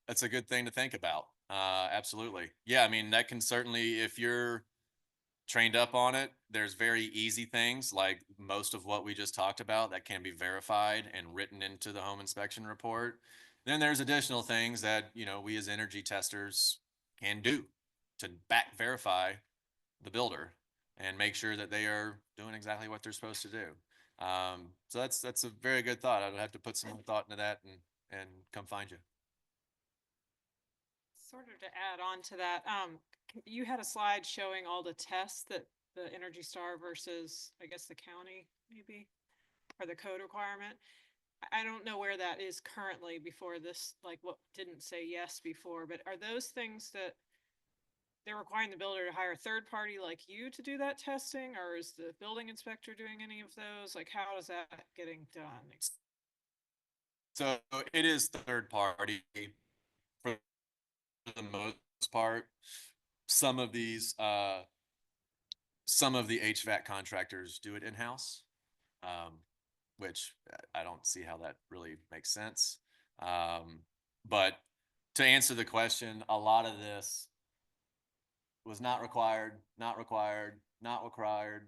That's a good thing to think about. Absolutely. Yeah. I mean, that can certainly, if you're trained up on it, there's very easy things like most of what we just talked about that can be verified and written into the home inspection report. Then there's additional things that, you know, we as energy testers can do to back verify the builder and make sure that they are doing exactly what they're supposed to do. So that's a very good thought. I'd have to put some thought into that and come find you. Sort of to add on to that, you had a slide showing all the tests that the Energy Star versus, I guess, the county maybe, or the code requirement. I don't know where that is currently before this, like what didn't say yes before, but are those things that they're requiring the builder to hire a third party like you to do that testing, or is the building inspector doing any of those? Like, how is that getting done? So it is third party for the most part. Some of these, some of the HVAC contractors do it in-house, which I don't see how that really makes sense. But to answer the question, a lot of this was not required, not required, not required,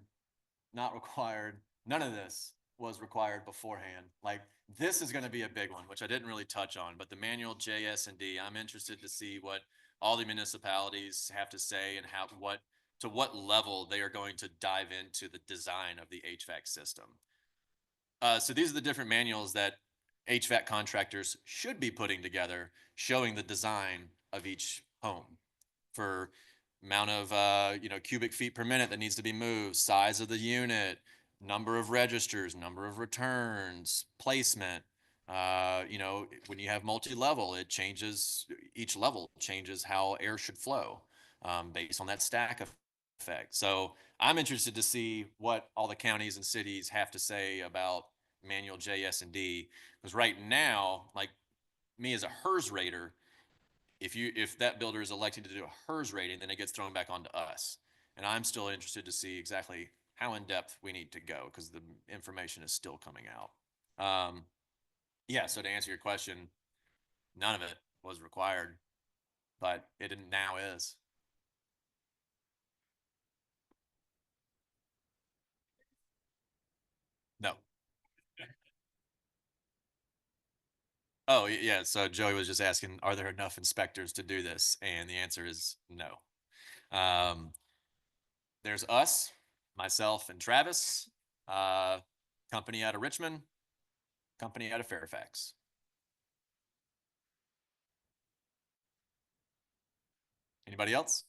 not required. None of this was required beforehand. Like, this is going to be a big one, which I didn't really touch on, but the manual JS&D, I'm interested to see what all the municipalities have to say and to what level they are going to dive into the design of the HVAC system. So these are the different manuals that HVAC contractors should be putting together, showing the design of each home for amount of cubic feet per minute that needs to be moved, size of the unit, number of registers, number of returns, placement. When you have multi-level, each level changes how air should flow based on that stack effect. So I'm interested to see what all the counties and cities have to say about manual JS&D, because right now, like me as a HERS rater, if that builder is elected to do a HERS rating, then it gets thrown back onto us. And I'm still interested to see exactly how in depth we need to go, because the information is still coming out. Yeah, so to answer your question, none of it was required, but it now is. No. Oh, yeah. So Joey was just asking, are there enough inspectors to do this? And the answer is no. There's us, myself and Travis, company out of Richmond, company out of Fairfax. Anybody else?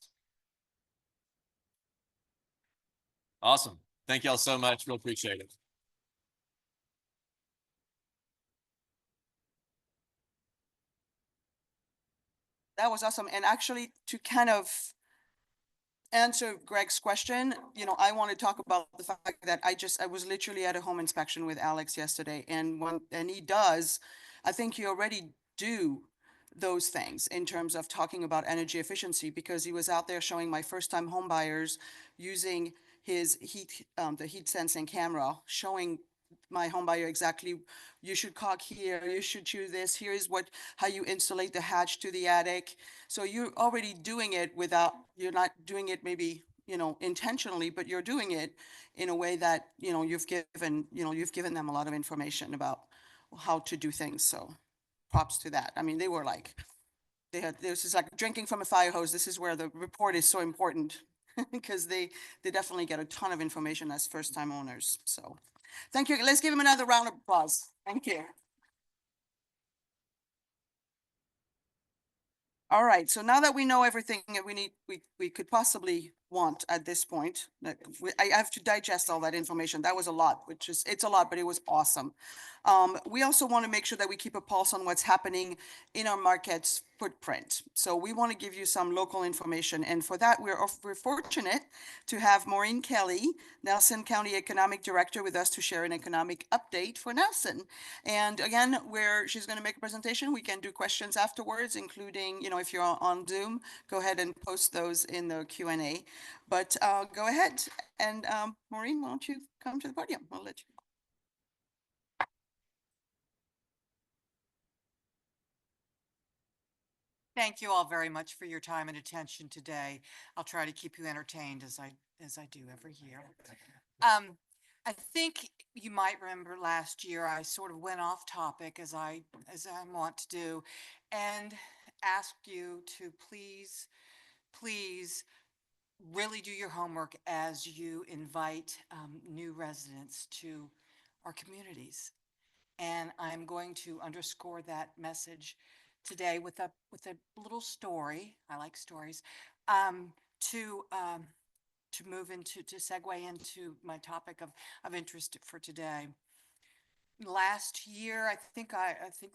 Awesome. Thank y'all so much. Real appreciate it. That was awesome. And actually, to kind of answer Greg's question, I want to talk about the fact that I was literally at a home inspection with Alex yesterday, and I think he already do those things in terms of talking about energy efficiency, because he was out there showing my first time home buyers using his the heat sensing camera, showing my home buyer exactly, you should caulk here, you should choose this, here's how you insulate the hatch to the attic. So you're already doing it you're not doing it maybe, intentionally, but you're doing it in a way that, you've given them a lot of information about how to do things. So props to that. I mean, this is like drinking from a fire hose. This is where the report is so important because they definitely get a ton of information as first time owners. So thank you. Let's give him another round of applause. Thank you. All right, so now that we know everything that we could possibly want at this point, I have to digest all that information. That was a lot, it's a lot, but it was awesome. We also want to make sure that we keep a pulse on what's happening in our market's footprint. So we want to give you some local information. And for that, we're fortunate to have Maureen Kelley, Nelson County Economic Director, with us to share an economic update for Nelson. And again, she's going to make a presentation. We can do questions afterwards, including, if you're on Zoom, go ahead and post those in the Q&A. But go ahead. And Maureen, why don't you come to the podium? I'll let you. Thank you all very much for your time and attention today. I'll try to keep you entertained as I do every year. I think you might remember last year I sort of went off topic as I want to do, and asked you to please really do your homework as you invite new residents to our communities. And I'm going to underscore that message today with a little story. I like stories. To move into, to segue into my topic of interest for today. Last year, I think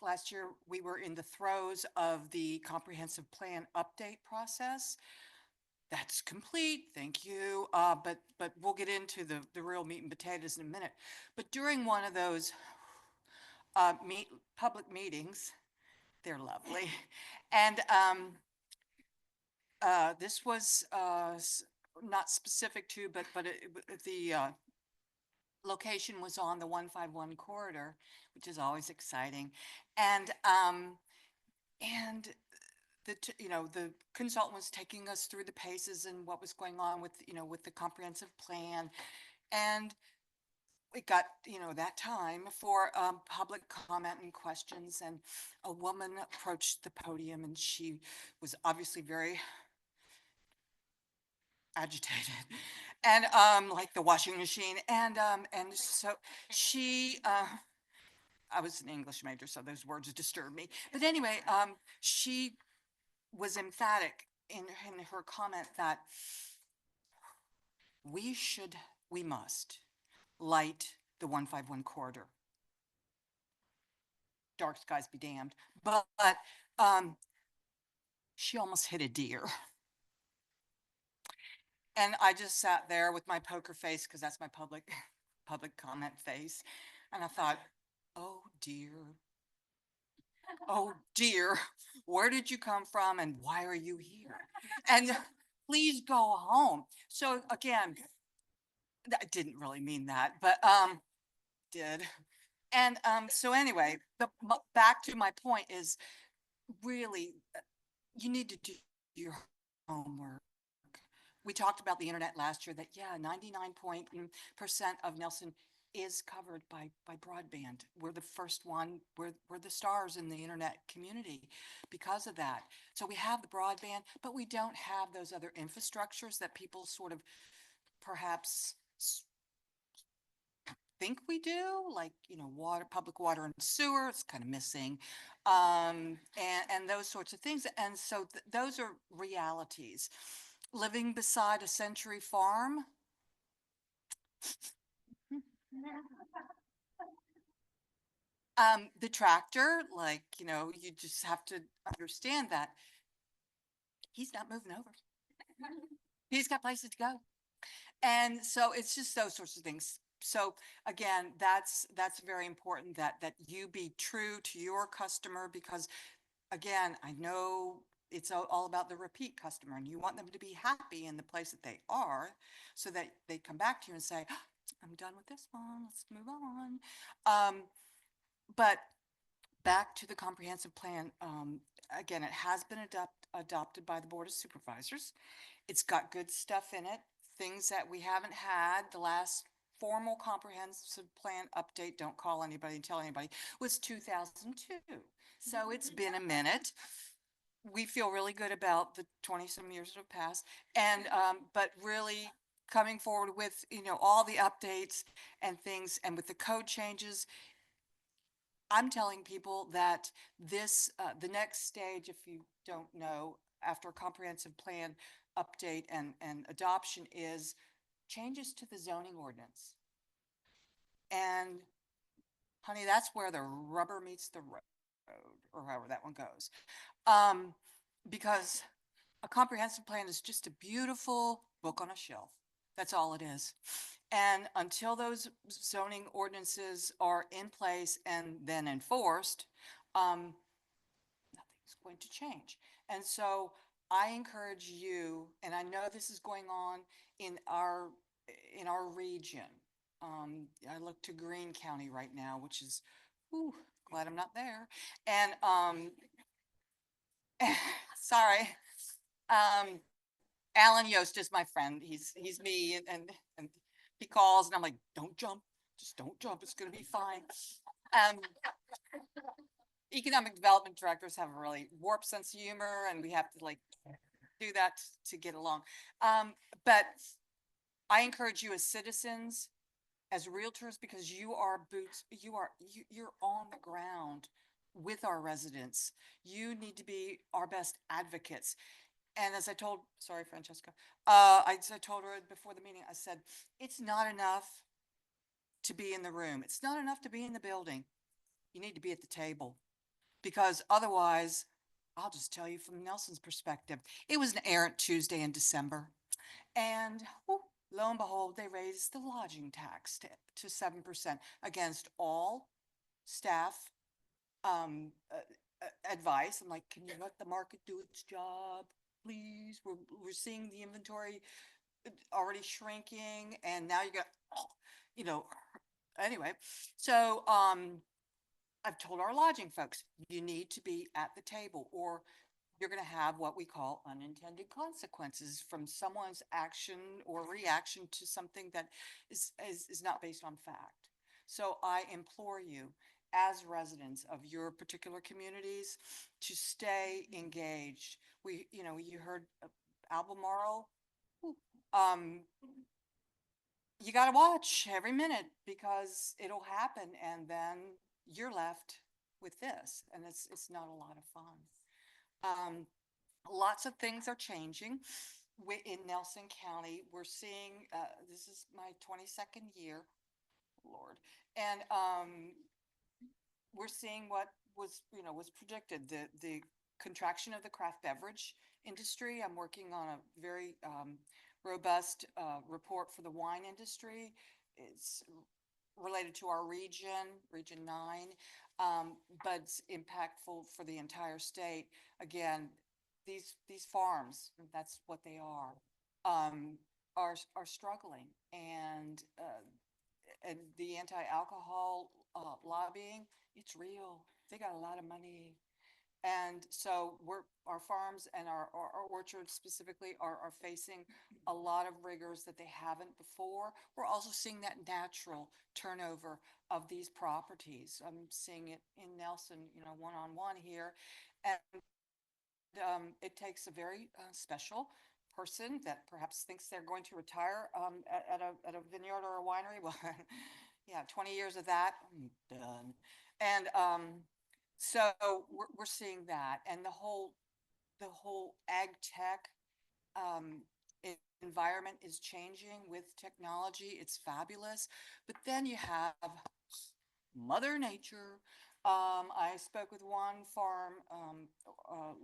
last year we were in the throes of the comprehensive plan update process. That's complete, thank you. But we'll get into the real meat and potatoes in a minute. But during one of those public meetings, they're lovely, and this was not specific to, but the location was on the 151 corridor, which is always exciting, and the consultant was taking us through the paces and what was going on with with the comprehensive plan, and we got that time for public comment and questions, and a woman approached the podium, and she was obviously very agitated and like the washing machine, and so she I was an English major, so those words disturb me, but anyway, she was emphatic in her comment that we must light the 151 corridor. Dark skies be damned, but she almost hit a deer. And I just sat there with my poker face, because that's my public, public comment face. And I thought, oh dear. Oh dear, where did you come from and why are you here? And please go home. So again, I didn't really mean that, but did. And so anyway, back to my point is really you need to do your homework. We talked about the internet last year that, yeah, 99% of Nelson is covered by broadband. We're the first one, we're the stars in the internet community because of that. So we have the broadband, but we don't have those other infrastructures that people sort of perhaps think we do, like, water, public water and sewer, it's kind of missing. And those sorts of things. And so those are realities. Living beside a century farm. The tractor, like, you just have to understand that he's not moving over. He's got places to go. And so it's just those sorts of things. So again, that's very important that you be true to your customer, because again, I know it's all about the repeat customer, and you want them to be happy in the place that they are so that they come back to you and say, "Oh, I'm done with this one, let's move on." But back to the comprehensive plan, again, it has been adopted by the Board of Supervisors. It's got good stuff in it, things that we haven't had. The last formal comprehensive plan update, don't call anybody and tell anybody, was 2002. So it's been a minute. We feel really good about the 20-some years that have passed. And, but really coming forward with, all the updates and things, and with the code changes, I'm telling people that this, the next stage, if you don't know, after a comprehensive plan update and adoption, is changes to the zoning ordinance. And honey, that's where the rubber meets the road, or however that one goes. Because a comprehensive plan is just a beautiful book on a shelf. That's all it is. And until those zoning ordinances are in place and then enforced, nothing's going to change. And so I encourage you, and I know this is going on in our region. I look to Greene County right now, which is, whew, glad I'm not there. And sorry. Alan Yost is my friend. He's me, and he calls and I'm like, don't jump, just don't jump. It's going to be fine. Economic development directors have a really warped sense of humor, and we have to do that to get along. But I encourage you as citizens, as realtors, because you're on the ground with our residents. You need to be our best advocates. And as I told, sorry, Francesca, I told her before the meeting, I said, it's not enough to be in the room. It's not enough to be in the building. You need to be at the table, because otherwise, I'll just tell you from Nelson's perspective, it was an errant Tuesday in December. And lo and behold, they raised the lodging tax to 7% against all staff advice. I'm like, can you let the market do its job? Please, we're seeing the inventory already shrinking, and now you got, anyway. So I've told our lodging folks, you need to be at the table, or you're going to have what we call unintended consequences from someone's action or reaction to something that is not based on fact. So I implore you, as residents of your particular communities, to stay engaged. You heard Albemarle. You got to watch every minute, because it'll happen, and then you're left with this, and it's not a lot of fun. Lots of things are changing in Nelson County. We're seeing, this is my 22nd year, Lord, and we're seeing what was predicted, the contraction of the craft beverage industry. I'm working on a very robust report for the wine industry. It's related to our region, Region 9, but it's impactful for the entire state. Again, these farms, that's what they are struggling, and the anti-alcohol lobbying, it's real. They got a lot of money. And so our farms and our orchards specifically are facing a lot of rigors that they haven't before. We're also seeing that natural turnover of these properties. I'm seeing it in Nelson, one-on-one here. And it takes a very special person that perhaps thinks they're going to retire at a vineyard or a winery. Well, yeah, 20 years of that, I'm done. And so we're seeing that, and the whole ag tech environment is changing with technology. It's fabulous, but then you have Mother Nature. I spoke with one farm,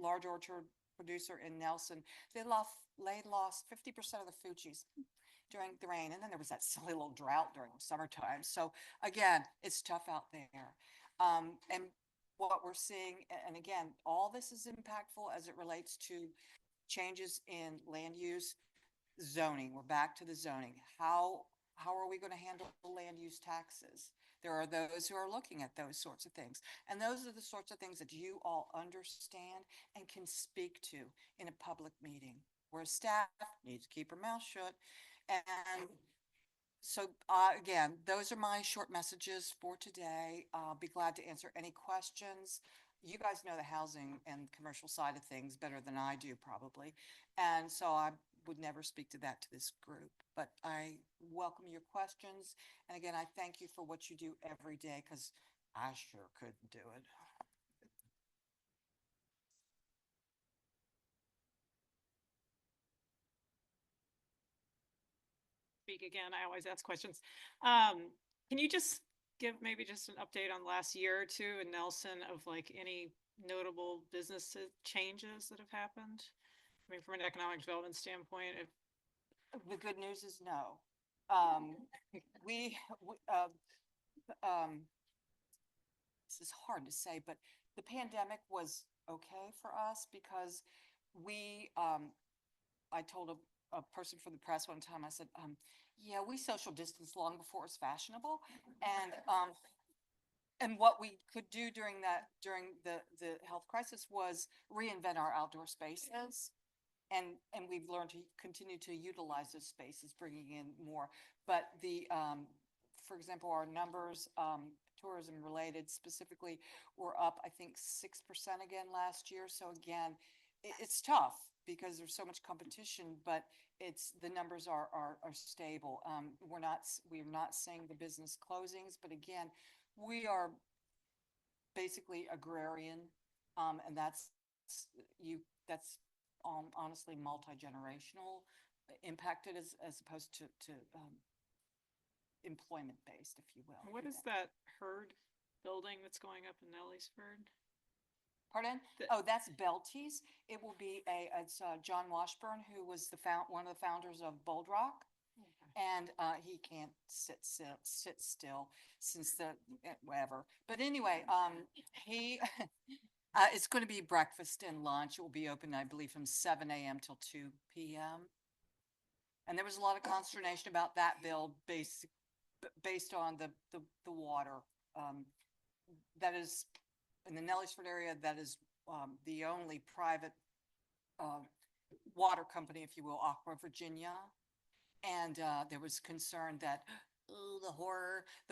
large orchard producer in Nelson. They lost 50% of the Fuji's during the rain, and then there was that silly little drought during summertime. So again, it's tough out there. And what we're seeing, and again, all this is impactful as it relates to changes in land use zoning. We're back to the zoning. How are we going to handle the land use taxes? There are those who are looking at those sorts of things. And those are the sorts of things that you all understand and can speak to in a public meeting, where staff needs to keep her mouth shut. And so again, those are my short messages for today. I'll be glad to answer any questions. You guys know the housing and commercial side of things better than I do, probably. And so I would never speak to that to this group, but I welcome your questions. And again, I thank you for what you do every day, because I sure couldn't do it. Speak again. I always ask questions. Can you just give maybe just an update on the last year or two in Nelson of like any notable business changes that have happened? I mean, from an economic development standpoint, The good news is no. We this is hard to say, but the pandemic was okay for us because I told a person for the press one time, I said, yeah, we social distance long before it was fashionable. And what we could do during the health crisis was reinvent our outdoor spaces. And we've learned to continue to utilize those spaces, bringing in more. But for example, our numbers, tourism related specifically, were up, I think, 6% again last year. So again, it's tough because there's so much competition, but the numbers are stable. We're not seeing the business closings, but again, we are basically agrarian, and that's honestly multi-generational impacted as opposed to employment based, if you will. what is that herd building that's going up in Nelliesford? Pardon? Oh, that's Belty's. It will be it's John Washburn, who was one of the founders of Bold Rock. And he can't sit still since whatever. But anyway, he it's going to be breakfast and lunch. It will be open, I believe, from 7 a.m. till 2 p.m. And there was a lot of consternation about that build based on the water. That is in the Nelliesford area. That is the only private water company, if you will, Aqua Virginia. And there was concern that the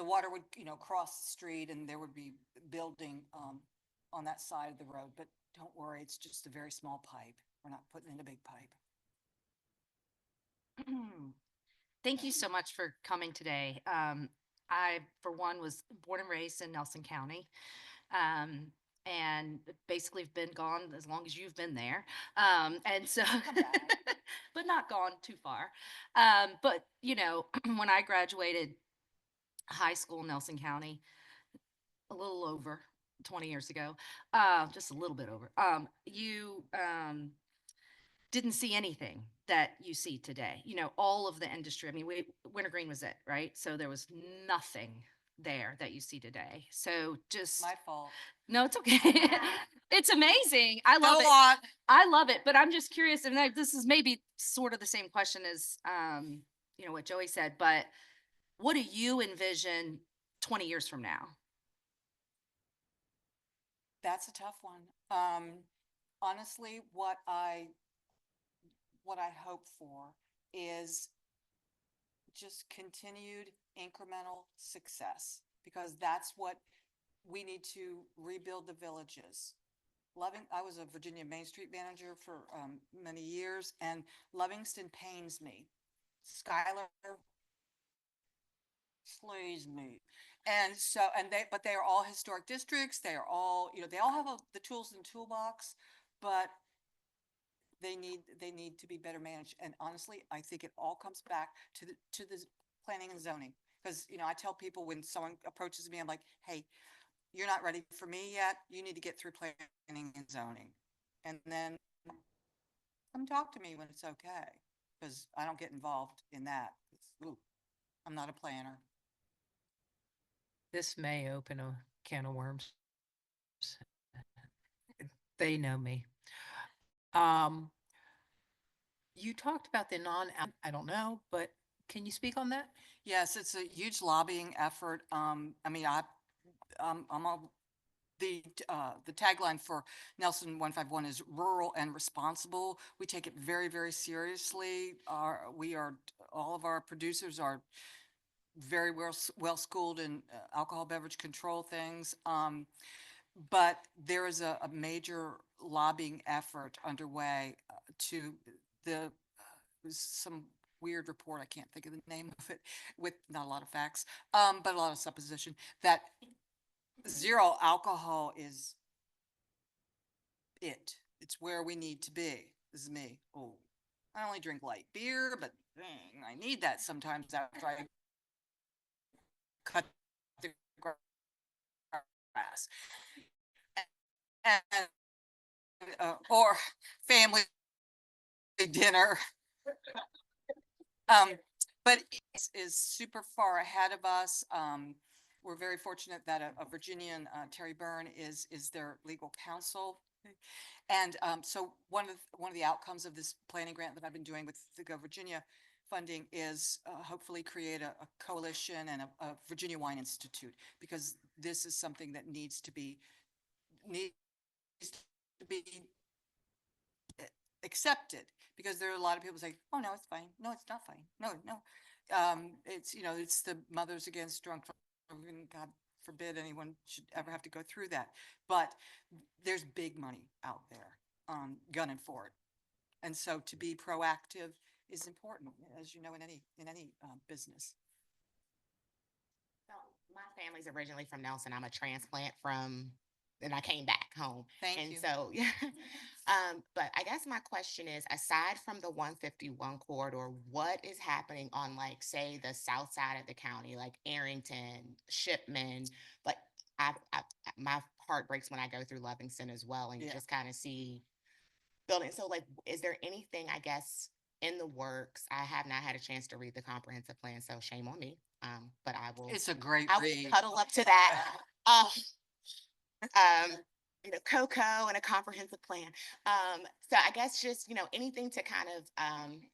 water would, cross the street and there would be building on that side of the road. But don't worry, it's just a very small pipe. We're not putting in a big pipe. Thank you so much for coming today. I, for one, was born and raised in Nelson County. And basically have been gone as long as you've been there. And so, but not gone too far. But when I graduated high school in Nelson County, a little over 20 years ago, just a little bit over, didn't see anything that you see today. You know, all of the industry. I mean, Wintergreen was it, right? So there was nothing there that you see today. So just My fault. no, it's okay. It's amazing. I love Go it. on. I love it, but I'm just curious, and this is maybe sort of the same question as you know, what Joey said, but what do you envision 20 years from now? That's a tough one. Honestly, what I hope for is just continued incremental success, because that's what we need to rebuild the villages. I was a Virginia Main Street manager for many years, and Livingston pains me. Schuyler slays me. And so, but they are all historic districts. They are all, they all have the tools in the toolbox, but they need to be better managed. And honestly, I think it all comes back to the planning and zoning. Because, I tell people when someone approaches me, I'm like, hey, you're not ready for me yet. You need to get through planning and zoning. And then come talk to me when it's okay. Because I don't get involved in that. I'm not a planner. This may open a can of worms. They know me. You talked about the I don't know, but can you speak on that? Yes, it's a huge lobbying effort. I'm the tagline for Nelson 151 is rural and responsible. We take it very, very seriously. All of our producers are very well schooled in alcohol beverage control things. But there is a major lobbying effort underway to some weird report, I can't think of the name of it, with not a lot of facts, but a lot of supposition, that zero alcohol is it. It's where we need to be. This is me. Oh, I only drink light beer, but dang, I need that sometimes after I cut the grass. And, or family dinner. But it is super far ahead of us. We're very fortunate that a Virginian, Terry Byrne, is their legal counsel. And so one of the outcomes of this planning grant that I've been doing with the Go Virginia funding is hopefully create a coalition and a Virginia Wine Institute, because this is something that needs to be accepted, because there are a lot of people say, oh, no, it's fine. No, it's not fine. No. It's the Mothers Against Drunk Driving. God forbid anyone should ever have to go through that. But there's big money out there gunning for it. And so to be proactive is important, as you know, in any business. So my family's originally from Nelson. I'm a transplant and I came back home. Thank you. So, yeah. But I guess my question is, aside from the 151 corridor, what is happening on, like, say, the south side of the county, like Arrington, Shipman? Like, my heart breaks when I go through Livingston as well, and you Yeah. just kind of see buildings. So, like, is there anything, I guess, in the works? I have not had a chance to read the comprehensive plan, so shame on me. But I will. It's a great I will read. cuddle up to that. Cocoa and a comprehensive plan. So I guess just, anything to kind of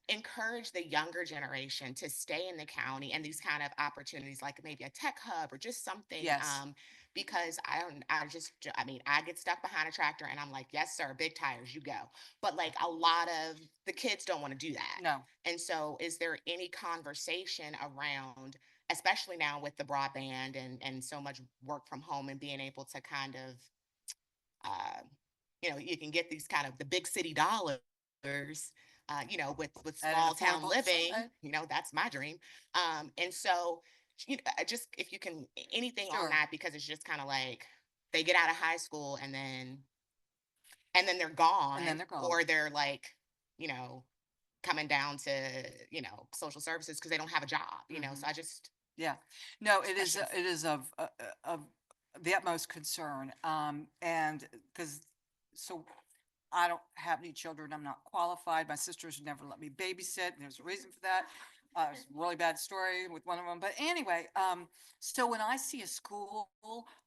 encourage the younger generation to stay in the county and these kind of opportunities, like maybe a tech hub or just something. Yes. Because I get stuck behind a tractor and I'm like, yes, sir, big tires, you go. But like a lot of the kids don't want to do that. No. And so is there any conversation around, especially now with the broadband and so much work from home and being able to kind of, you can get these kind of the big city dollars, with At an small town affordable living, site. that's my dream. And so, just if you can, anything Sure. on that, because it's just kind of like they get out of high school and then they're gone. And then they're gone. Or they're like, coming down to, social services because they don't have a job, so I just. Yeah, no, it Questions? is of the utmost concern. And because, so I don't have any children. I'm not qualified. My sisters never let me babysit. And there's a reason for that. It's a really bad story with one of them. But anyway, so when I see a school,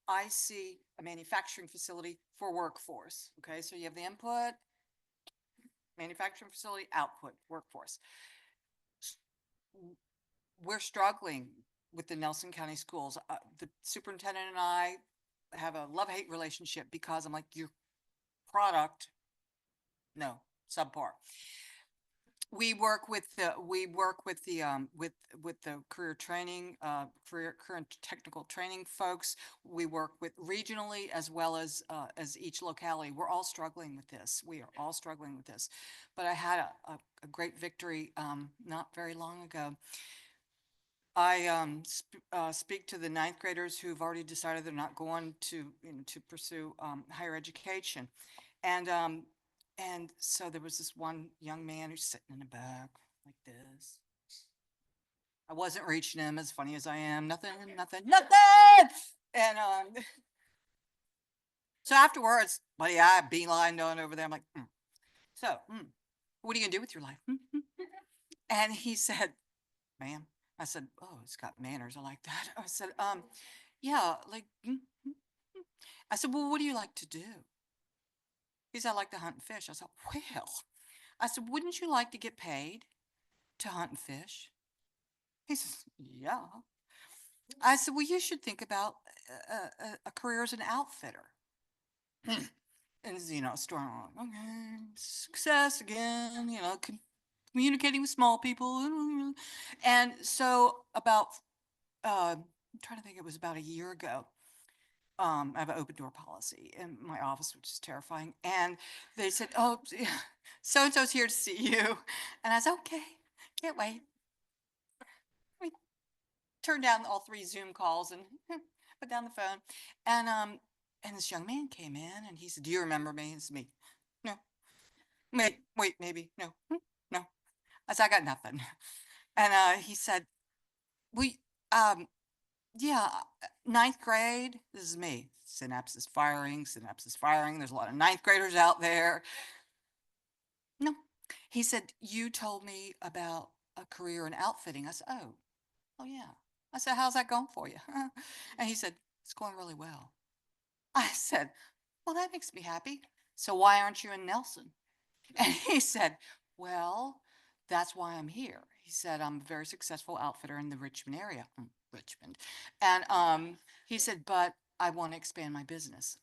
I see a manufacturing facility for workforce. Okay, so you have the input, manufacturing facility, output, workforce. We're struggling with the Nelson County schools. The superintendent and I have a love-hate relationship because I'm like, your product, no, subpar. We work with the with the career training, career and technical training folks. We work with regionally as well as each locality. We're all struggling with this. We are all struggling with this. But I had a great victory not very long ago. I speak to the ninth graders who've already decided they're not going to to pursue higher education, and so there was this one young man who's sitting in the back like this. I wasn't reaching him, as funny as I am. Nothing. And so afterwards, buddy, I beelined on over there. I'm like, so, what are you gonna do with your life? And he said, ma'am. I said, oh, it's got manners. I like that. I said, yeah, like, I said, well, what do you like to do? He said, I like to hunt and fish. I said, well, I said, wouldn't you like to get paid to hunt and fish? He says, yeah. I said, well, you should think about a career as an outfitter. And, strong, okay, success again, communicating with small people. And so about, I'm trying to think, it was about a year ago. I have an open door policy in my office, which is terrifying. And they said, oh, so-and-so's here to see you. And I said, okay, can't wait. We turned down all 3 Zoom calls and put down the phone. And this young man came in and he said, do you remember me? It's me. No. Wait, maybe. No. No. I said, I got nothing. And he said, yeah, 9th grade, this is me. Synapses firing. There's a lot of 9th graders out there. No. He said, you told me about a career in outfitting. I said, oh yeah. I said, how's that going for you? And he said, it's going really well. I said, well, that makes me happy. So why aren't you in Nelson? And he said, well, that's why I'm here. He said, I'm a very successful outfitter in the Richmond area. Richmond. And he said, but I want to expand my business.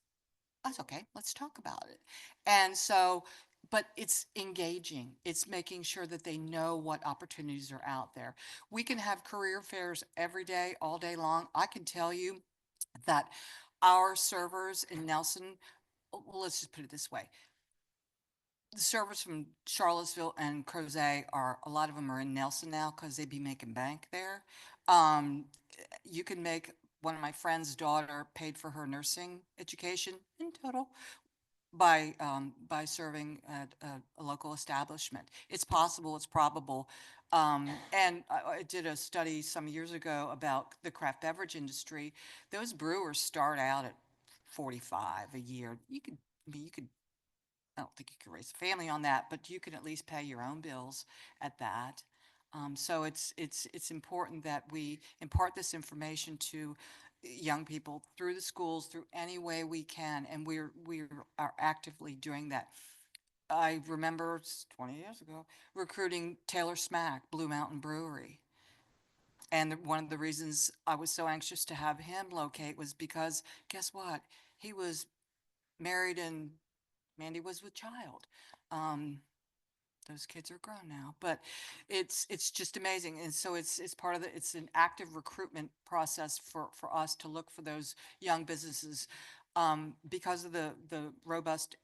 That's okay. Let's talk about it. And so, but it's engaging. It's making sure that they know what opportunities are out there. We can have career fairs every day, all day long. I can tell you that our servers in Nelson, well, let's just put it this way. The servers from Charlottesville and Crozet a lot of them are in Nelson now because they be making bank there. You can make, one of my friend's daughter paid for her nursing education in total by serving at a local establishment. It's possible, it's probable. And I did a study some years ago about the craft beverage industry. Those brewers start out at 45 a year. I don't think you could raise a family on that, but you can at least pay your own bills at that. So it's important that we impart this information to young people through the schools, through any way we can, and we are actively doing that. I remember 20 years ago recruiting Taylor Smack, Blue Mountain Brewery. And one of the reasons I was so anxious to have him locate was because, guess what? He was married and Mandy was with child. Those kids are grown now, but it's just amazing. And so it's part of it's an active recruitment process for us to look for those young businesses. Because of the robust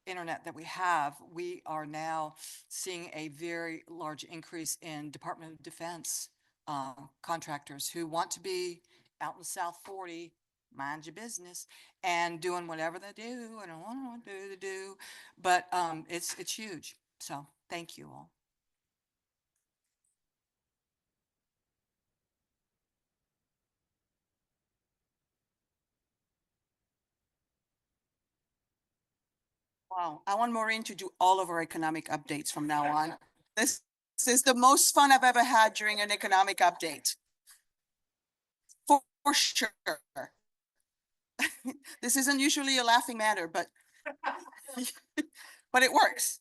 internet that we have, we are now seeing a very large increase in Department of Defense contractors who want to be out in South 40, mind your business, and doing whatever they do. I don't want to do, but it's huge. So thank you all. Wow, I want Maureen to do all of our economic updates from now on. This is the most fun I've ever had during an economic update. For sure. This isn't usually a laughing matter, but but it works.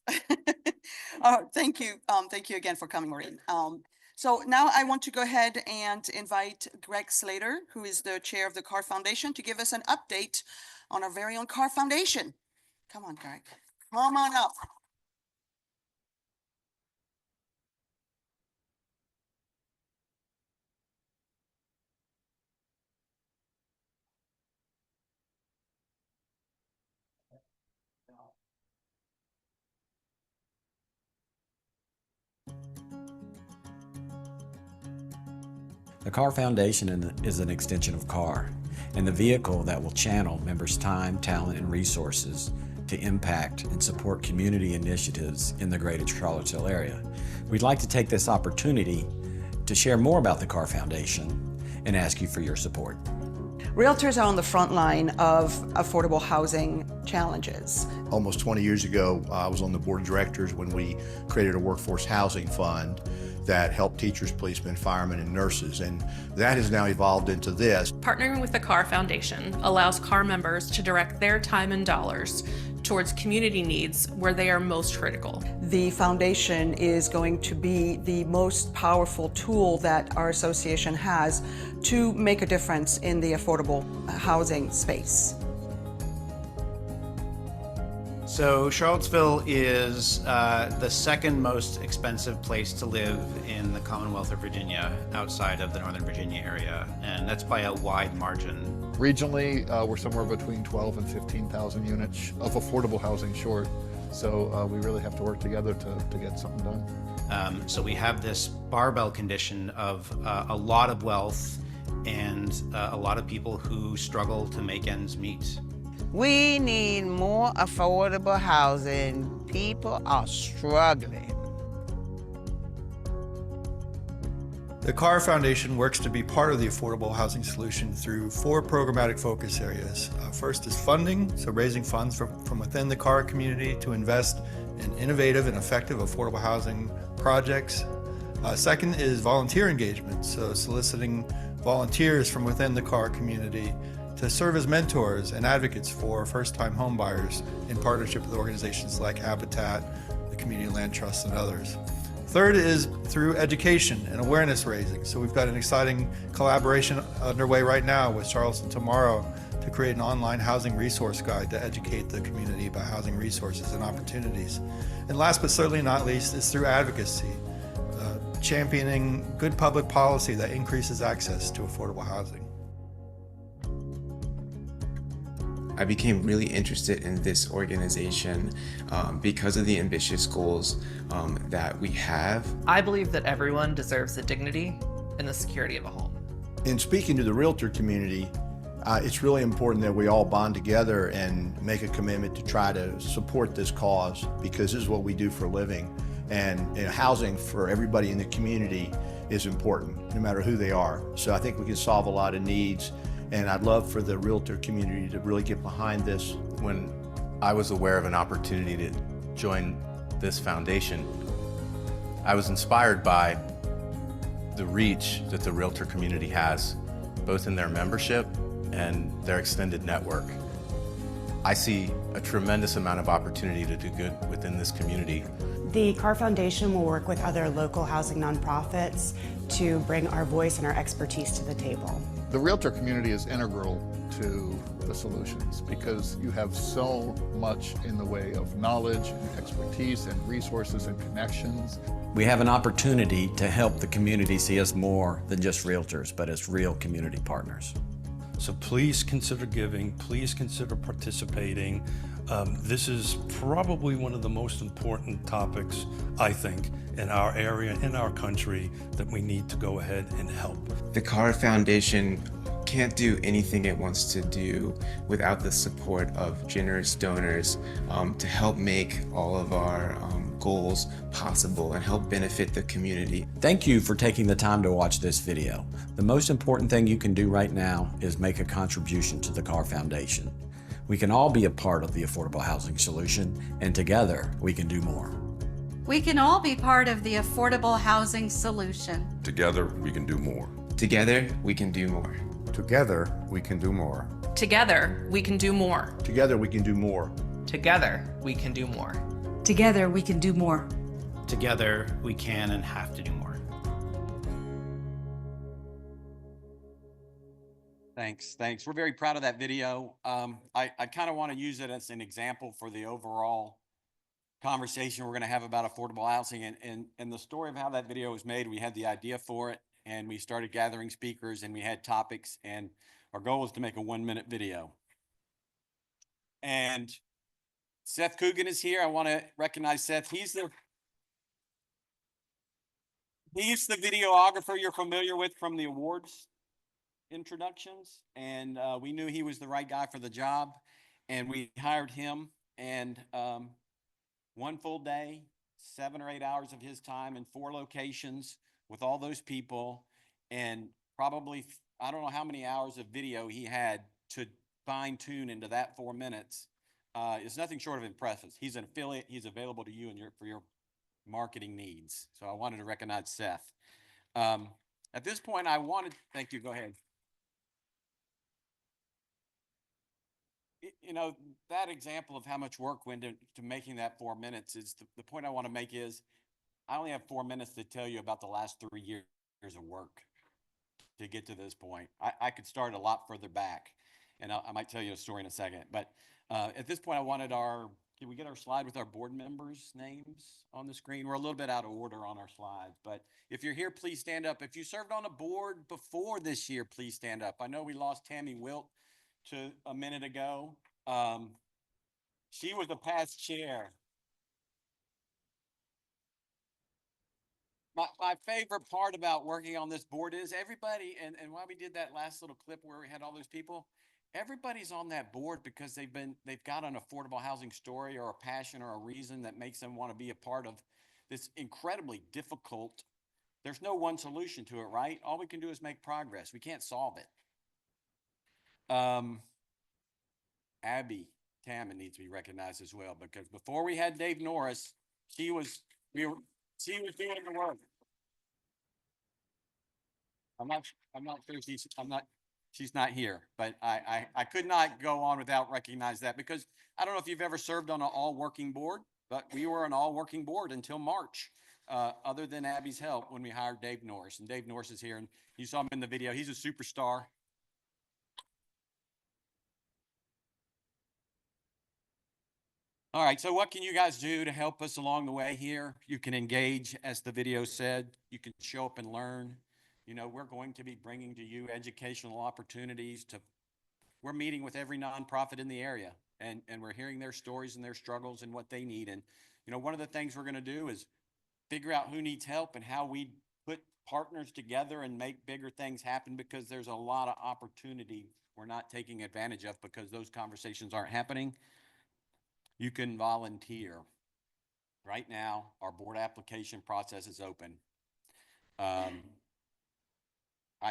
Thank you. Thank you again for coming, Maureen. So now I want to go ahead and invite Greg Slater, who is the chair of the CAAR Foundation, to give us an update on our very own CAAR Foundation. Come on, Greg. Come on up. The CAAR Foundation is an extension of CAAR and the vehicle that will channel members' time, talent, and resources to impact and support community initiatives in the greater Charlottesville area. We'd like to take this opportunity to share more about the CAAR Foundation and ask you for your support. Realtors are on the front line of affordable housing challenges. Almost 20 years ago, I was on the board of directors when we created a workforce housing fund that helped teachers, policemen, firemen, and nurses, and that has now evolved into this. Partnering with the CAAR Foundation allows CAAR members to direct their time and dollars towards community needs where they are most critical. The foundation is going to be the most powerful tool that our association has to make a difference in the affordable housing space. So Charlottesville is the second most expensive place to live in the Commonwealth of Virginia outside of the Northern Virginia area, and that's by a wide margin. Regionally, we're somewhere between 12 and 15,000 units of affordable housing short, so we really have to work together to get something done. So we have this barbell condition of a lot of wealth and a lot of people who struggle to make ends meet. We need more affordable housing. People are struggling. The CAAR Foundation works to be part of the affordable housing solution through 4 programmatic focus areas. First is funding, so raising funds from within the CAAR community to invest in innovative and effective affordable housing projects. Second is volunteer engagement, so soliciting volunteers from within the CAAR community to serve as mentors and advocates for first-time home buyers in partnership with organizations like Habitat, the Community Land Trust, and others. Third is through education and awareness raising. So we've got an exciting collaboration underway right now with Charleston Tomorrow to create an online housing resource guide to educate the community about housing resources and opportunities. And last but certainly not least is through advocacy, championing good public policy that increases access to affordable housing. I became really interested in this organization because of the ambitious goals that we have. I believe that everyone deserves the dignity and the security of a home. In speaking to the realtor community, it's really important that we all bond together and make a commitment to try to support this cause, because this is what we do for a living. And housing for everybody in the community is important, no matter who they are. So I think we can solve a lot of needs. And I'd love for the realtor community to really get behind this. When I was aware of an opportunity to join this foundation, I was inspired by the reach that the realtor community has, both in their membership and their extended network. I see a tremendous amount of opportunity to do good within this community. The CAAR Foundation will work with other local housing nonprofits to bring our voice and our expertise to the table. The realtor community is integral to the solutions because you have so much in the way of knowledge and expertise and resources and connections. We have an opportunity to help the community see us more than just realtors, but as real community partners. So please consider giving, please consider participating. This is probably one of the most important topics, I think, in our area, in our country, that we need to go ahead and help. The CAAR Foundation can't do anything it wants to do without the support of generous donors to help make all of our goals possible and help benefit the community. Thank you for taking the time to watch this video. The most important thing you can do right now is make a contribution to the CAAR Foundation. We can all be a part of the affordable housing solution, and together we can do more. We can all be part of the affordable housing solution. Together, we can do more. Together, we can do more. Together, we can do more. Together, we can do more. Together, we can do more. Together, we can do more. Together, we can do more. Together, we can and have to do more. Thanks. We're very proud of that video. I kind of want to use it as an example for the overall conversation we're going to have about affordable housing, and the story of how that video was made. We had the idea for it, and we started gathering speakers, and we had topics, and our goal was to make a 1-minute video. And Seth Coogan is here. I want to recognize Seth. He's the videographer you're familiar with from the awards introductions, and we knew he was the right guy for the job, and we hired him. And 1 full day, 7 or 8 hours of his time in 4 locations with all those people, and probably I don't know how many hours of video he had to fine tune into that 4 minutes. Is nothing short of impressive. He's an affiliate. He's available to you and for your marketing needs. So I wanted to recognize Seth. At this point, thank you. Go ahead. You know, that example of how much work went into making that 4 minutes is the point I want to make is I only have 4 minutes to tell you about the last 3 years of work to get to this point. I could start a lot further back, and I might tell you a story in a second. But at this point, can we get our slide with our board members' names on the screen? We're a little bit out of order on our slides, but if you're here, please stand up. If you served on a board before this year, please stand up. I know we lost Tammy Wilt to a minute ago. She was the past chair. My favorite part about working on this board is everybody, and why we did that last little clip where we had all those people, everybody's on that board because they've got an affordable housing story or a passion or a reason that makes them want to be a part of this incredibly difficult. There's no one solution to it, right? All we can do is make progress. We can't solve it. Abby Tamman needs to be recognized as well, because before we had Dave Norris, she was doing the work. I'm not sure she's not here, but I could not go on without recognizing that, because I don't know if you've ever served on an all-working board, but we were an all-working board until March, other than Abby's help when we hired Dave Norris. And Dave Norris is here, and you saw him in the video. He's a superstar. All right, so what can you guys do to help us along the way here? You can engage, as the video said. You can show up and learn. You know, we're going to be bringing to you educational opportunities. We're meeting with every nonprofit in the area, and we're hearing their stories and their struggles and what they need. And, you know, one of the things we're going to do is figure out who needs help and how we put partners together and make bigger things happen, because there's a lot of opportunity we're not taking advantage of because those conversations aren't happening. You can volunteer. Right now, our board application process is open. I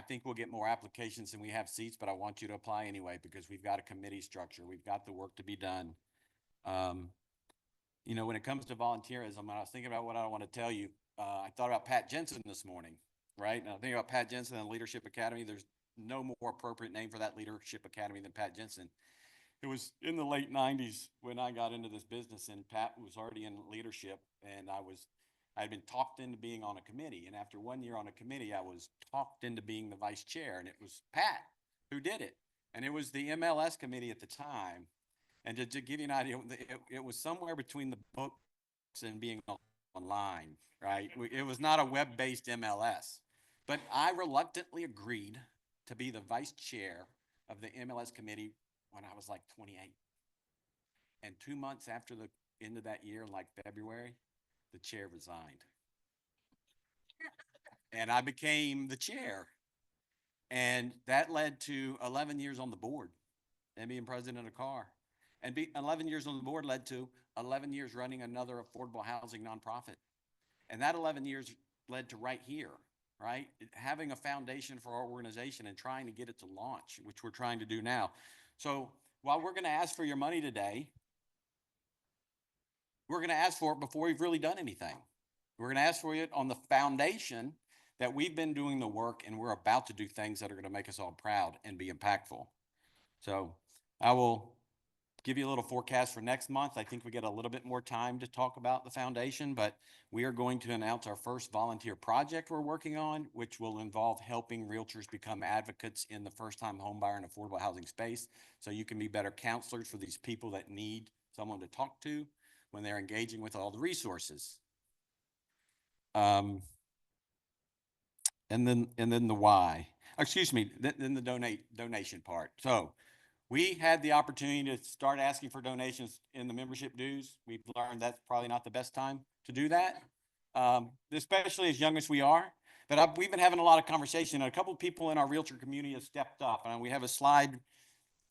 think we'll get more applications than we have seats, but I want you to apply anyway, because we've got a committee structure. We've got the work to be done. You know, when it comes to volunteerism, when I was thinking about what I want to tell you, I thought about Pat Jensen this morning, right? And I think about Pat Jensen and the Leadership Academy. There's no more appropriate name for that Leadership Academy than Pat Jensen. It was in the late 90s when I got into this business, and Pat was already in leadership, and I had been talked into being on a committee. And after 1 year on a committee, I was talked into being the vice chair, and it was Pat who did it. And it was the MLS committee at the time. And to give you an idea, it was somewhere between the books and being online, right? It was not a web-based MLS. But I reluctantly agreed to be the vice chair of the MLS committee when I was like 28. And 2 months after the end of that year, like February, the chair resigned. And I became the chair. And that led to 11 years on the board and being president of CAAR. And 11 years on the board led to 11 years running another affordable housing nonprofit. And that 11 years led to right here, right? Having a foundation for our organization and trying to get it to launch, which we're trying to do now. So while we're going to ask for your money today, we're going to ask for it before we've really done anything. We're going to ask for it on the foundation that we've been doing the work and we're about to do things that are going to make us all proud and be impactful. So I will give you a little forecast for next month. I think we get a little bit more time to talk about the foundation, but we are going to announce our first volunteer project we're working on, which will involve helping realtors become advocates in the first-time homebuyer and affordable housing space. So you can be better counselors for these people that need someone to talk to when they're engaging with all the resources. And then the why, excuse me, then the donation part. So we had the opportunity to start asking for donations in the membership dues. We've learned that's probably not the best time to do that, especially as young as we are. But we've been having a lot of conversation. A couple of people in our realtor community have stepped up, and we have a slide,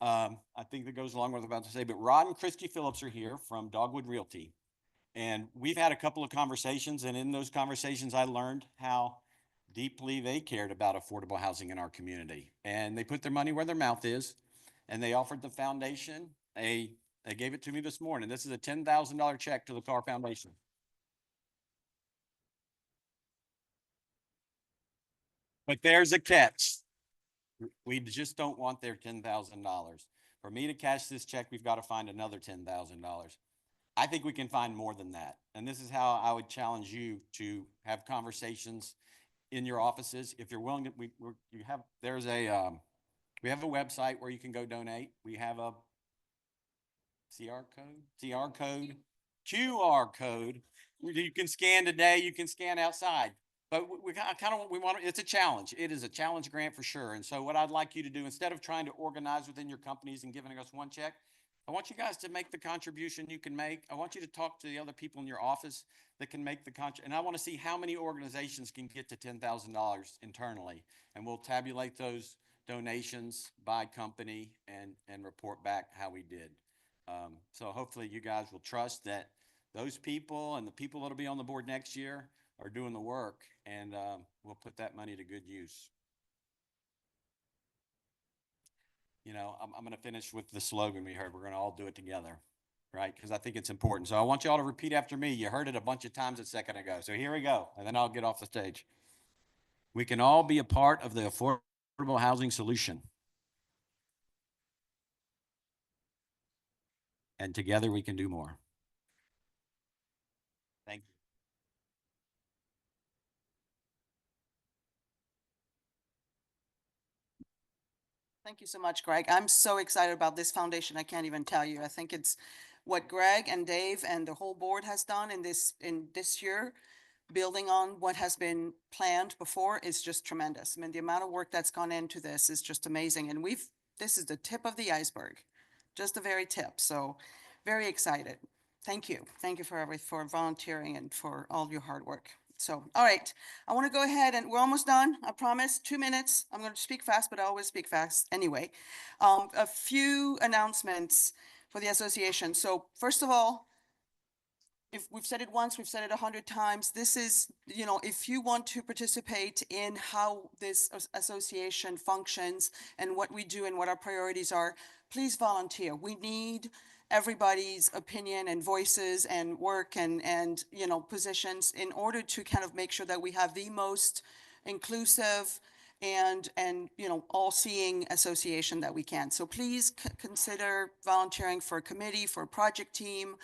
I think, that goes along with what I'm about to say. But Rod and Christy Phillips are here from Dogwood Realty. And we've had a couple of conversations, and in those conversations, I learned how deeply they cared about affordable housing in our community. And they put their money where their mouth is, and they offered the foundation. They gave it to me this morning. This is a $10,000 check to the CAAR Foundation. But there's a catch. We just don't want their $10,000. For me to cash this check, we've got to find another $10,000. I think we can find more than that. And this is how I would challenge you to have conversations in your offices. If you're willing to, we have a website where you can go donate. We have a QR code, QR code. You can scan today, you can scan outside. But it's a challenge. It is a challenge grant for sure. And so what I'd like you to do, instead of trying to organize within your companies and giving us one check, I want you guys to make the contribution you can make. I want you to talk to the other people in your office that can make the contribution. And I want to see how many organizations can get to $10,000 internally. And we'll tabulate those donations by company and report back how we did. So hopefully you guys will trust that those people and the people that'll be on the board next year are doing the work, and we'll put that money to good use. You know, I'm going to finish with the slogan we heard. We're going to all do it together, right? Because I think it's important. So I want you all to repeat after me. You heard it a bunch of times a second ago. So here we go, and then I'll get off the stage. We can all be a part of the affordable housing solution. And together we can do more. Thank you. Thank you so much, Greg. I'm so excited about this foundation. I can't even tell you. I think it's what Greg and Dave and the whole board has done in this year, building on what has been planned before, is just tremendous. I mean, the amount of work that's gone into this is just amazing. And this is the tip of the iceberg, just the very tip. So very excited. Thank you. Thank you for volunteering and for all your hard work. So, all right, I want to go ahead, and we're almost done. I promise, 2 minutes. I'm going to speak fast, but I always speak fast anyway. A few announcements for the association. So first of all, if we've said it once, we've said it 100 times. This is, you know, if you want to participate in how this association functions and what we do and what our priorities are, please volunteer. We need everybody's opinion and voices and work and you know, positions in order to kind of make sure that we have the most inclusive and you know, all-seeing association that we can. So please consider volunteering for a committee, for a project team.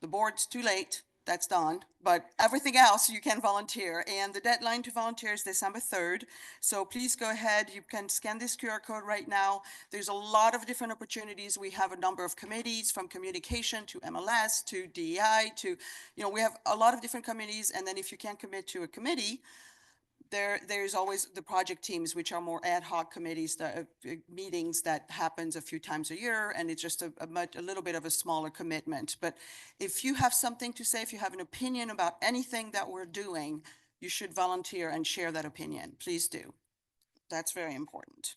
The board's too late, that's done, but everything else you can volunteer. And the deadline to volunteer is December 3rd. So please go ahead, you can scan this QR code right now. There's a lot of different opportunities. We have a number of committees, from communication to MLS to DEI to, you know, we have a lot of different committees. And then if you can't commit to a committee, there's always the project teams, which are more ad hoc committees, meetings that happens a few times a year, and it's just a little bit of a smaller commitment. But if you have something to say, if you have an opinion about anything that we're doing, you should volunteer and share that opinion. Please do. That's very important.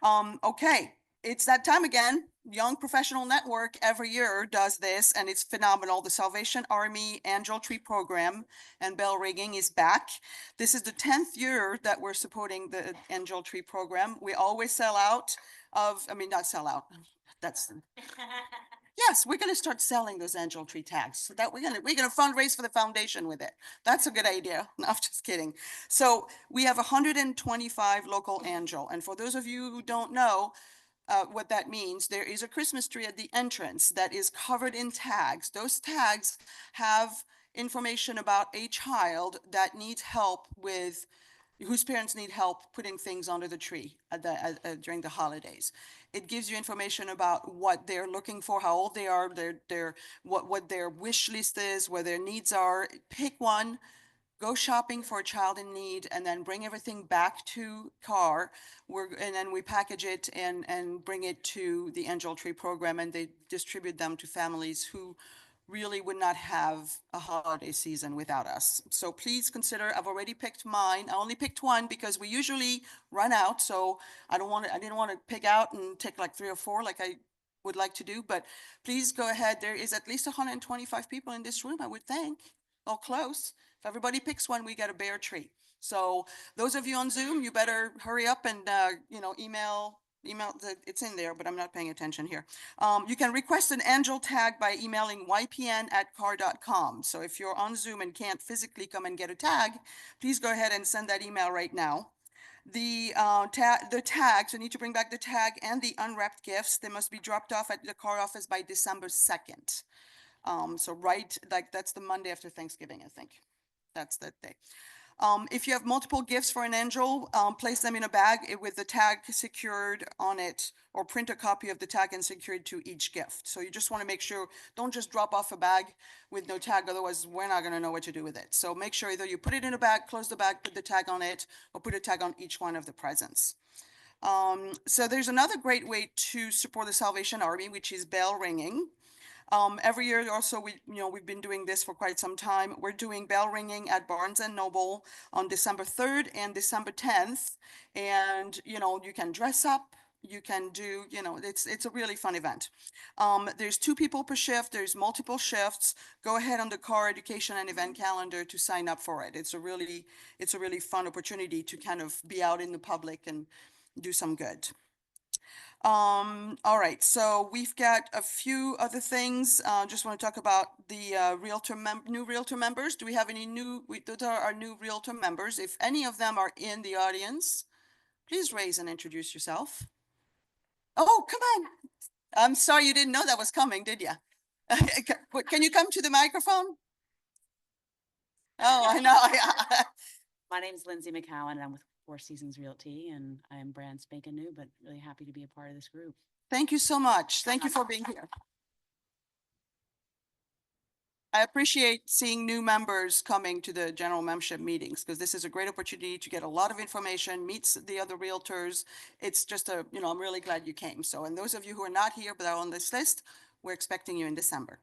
Okay, it's that time again. Young Professional Network every year does this, and it's phenomenal. The Salvation Army Angel Tree Program and bell ringing is back. This is the 10th year that we're supporting the Angel Tree Program. We always sell out of, I mean, not sell out. That's yes, we're going to start selling those angel tree tags so that we're going to fundraise for the foundation with it. That's a good idea. No, I'm just kidding. So we have 125 local angel. And for those of you who don't know what that means, there is a Christmas tree at the entrance that is covered in tags. Those tags have information about a child that needs help with whose parents need help putting things under the tree during the holidays. It gives you information about what they're looking for, how old they are, what their wish list is, where their needs are. Pick one, go shopping for a child in need, and then bring everything back to CAAR. And then we package it and bring it to the Angel Tree Program, and they distribute them to families who really would not have a holiday season without us. So please consider, I've already picked mine. I only picked one because we usually run out. So I didn't want to pick out and take like 3 or 4 like I would like to do, but please go ahead. There is at least 125 people in this room, I would think, or close. If everybody picks one, we get a bear tree. So those of you on Zoom, you better hurry up and, email, it's in there, but I'm not paying attention here. You can request an angel tag by emailing ypn@caar.com. So if you're on Zoom and can't physically come and get a tag, please go ahead and send that email right now. The tags, you need to bring back the tag and the unwrapped gifts. They must be dropped off at the CAAR office by December 2nd. So that's the Monday after Thanksgiving, I think. That's that day. If you have multiple gifts for an angel, place them in a bag with the tag secured on it, or print a copy of the tag and secure it to each gift. So you just want to make sure, don't just drop off a bag with no tag, otherwise we're not going to know what to do with it. So make sure either you put it in a bag, close the bag, put the tag on it, or put a tag on each one of the presents. So there's another great way to support the Salvation Army, which is bell ringing. Every year also, we've been doing this for quite some time. We're doing bell ringing at Barnes and Noble on December 3rd and December 10th. And, you can dress up, you can do, it's a really fun event. There's 2 people per shift. There's multiple shifts. Go ahead on the CAAR education and event calendar to sign up for it. It's a really fun opportunity to kind of be out in the public and do some good. All right, so we've got a few other things. Just want to talk about the new Realtor members. Do we have any those are our new Realtor members. If any of them are in the audience, please raise and introduce yourself. Oh, come on. I'm sorry you didn't know that was coming, did you? Can you come to the microphone? Oh, I know. My name is Lindsay McCowan, and I'm with 4 Seasons Realty, and I am brand spanking new, but really happy to be a part of this group. Thank you so much. Thank you for being here. I appreciate seeing new members coming to the general membership meetings, because this is a great opportunity to get a lot of information, meet the other realtors. It's just I'm really glad you came. So, and those of you who are not here but are on this list, we're expecting you in December.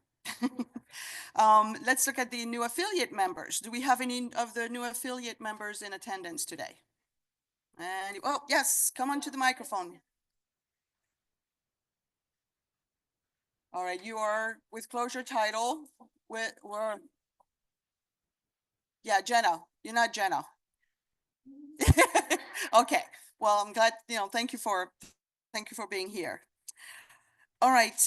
Let's look at the new affiliate members. Do we have any of the new affiliate members in attendance today? And oh, yes, come on to the microphone. All right, you are with Closure Title. Yeah, Jenna. You're not Jenna. Okay. Well, I'm glad, thank you for being here. All right.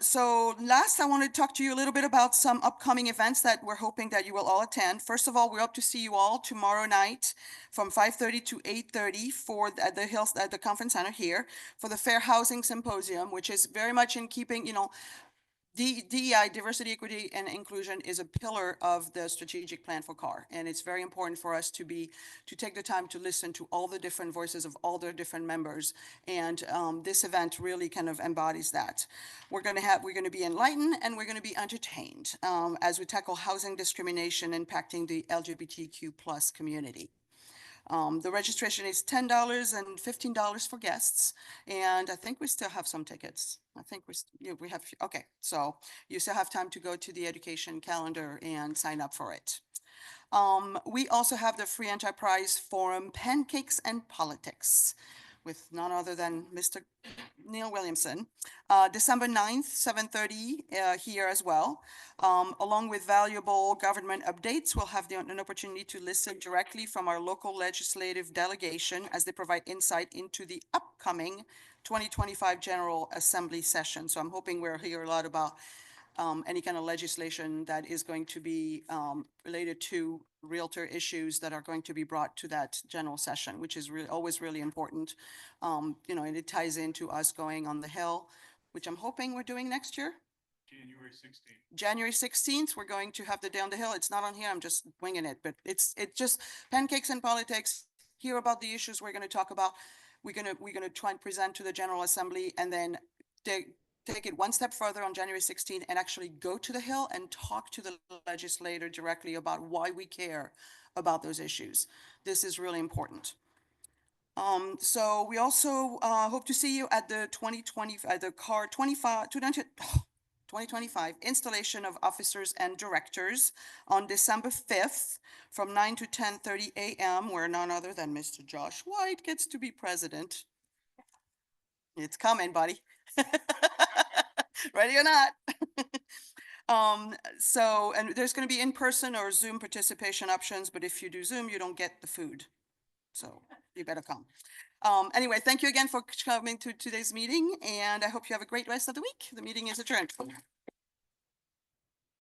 So last, I want to talk to you a little bit about some upcoming events that we're hoping that you will all attend. First of all, we hope to see you all tomorrow night from 5:30 to 8:30 at the Conference Center here for the Fair Housing Symposium, which is very much in keeping, DEI, diversity, equity, and inclusion, is a pillar of the strategic plan for CAAR. And it's very important for us to take the time to listen to all the different voices of all the different members. And this event really kind of embodies that. We're going to be enlightened and we're going to be entertained as we tackle housing discrimination impacting the LGBTQ+ community. The registration is $10 and $15 for guests, and I think we still have some tickets. I think we have, okay, so you still have time to go to the education calendar and sign up for it. We also have the Free Enterprise Forum, Pancakes and Politics. with none other than Mr. Neil Williamson. December 9th, 7:30 here as well. Along with valuable government updates, we'll have an opportunity to listen directly from our local legislative delegation as they provide insight into the upcoming 2025 General Assembly session. So I'm hoping we'll hear a lot about any kind of legislation that is going to be related to realtor issues that are going to be brought to that general session, which is always really important. You know, and it ties into us going on the Hill, which I'm hoping we're doing next year. January 16th, we're going to have the Day on the Hill. It's not on here, I'm just winging it, but it's just pancakes and politics, hear about the issues we're going to talk about. We're going to try and present to the General Assembly, and then take it one step further on January 16th and actually go to the Hill and talk to the legislator directly about why we care about those issues. This is really important. So we also hope to see you at the 2025 installation of officers and directors on December 5th from 9 to 10:30 a.m., where none other than Mr. Josh White gets to be president. It's coming, buddy. Ready or not. And there's going to be in-person or Zoom participation options, but if you do Zoom, you don't get the food. So you better come. Anyway, thank you again for coming to today's meeting, and I hope you have a great rest of the week. The meeting is adjourned.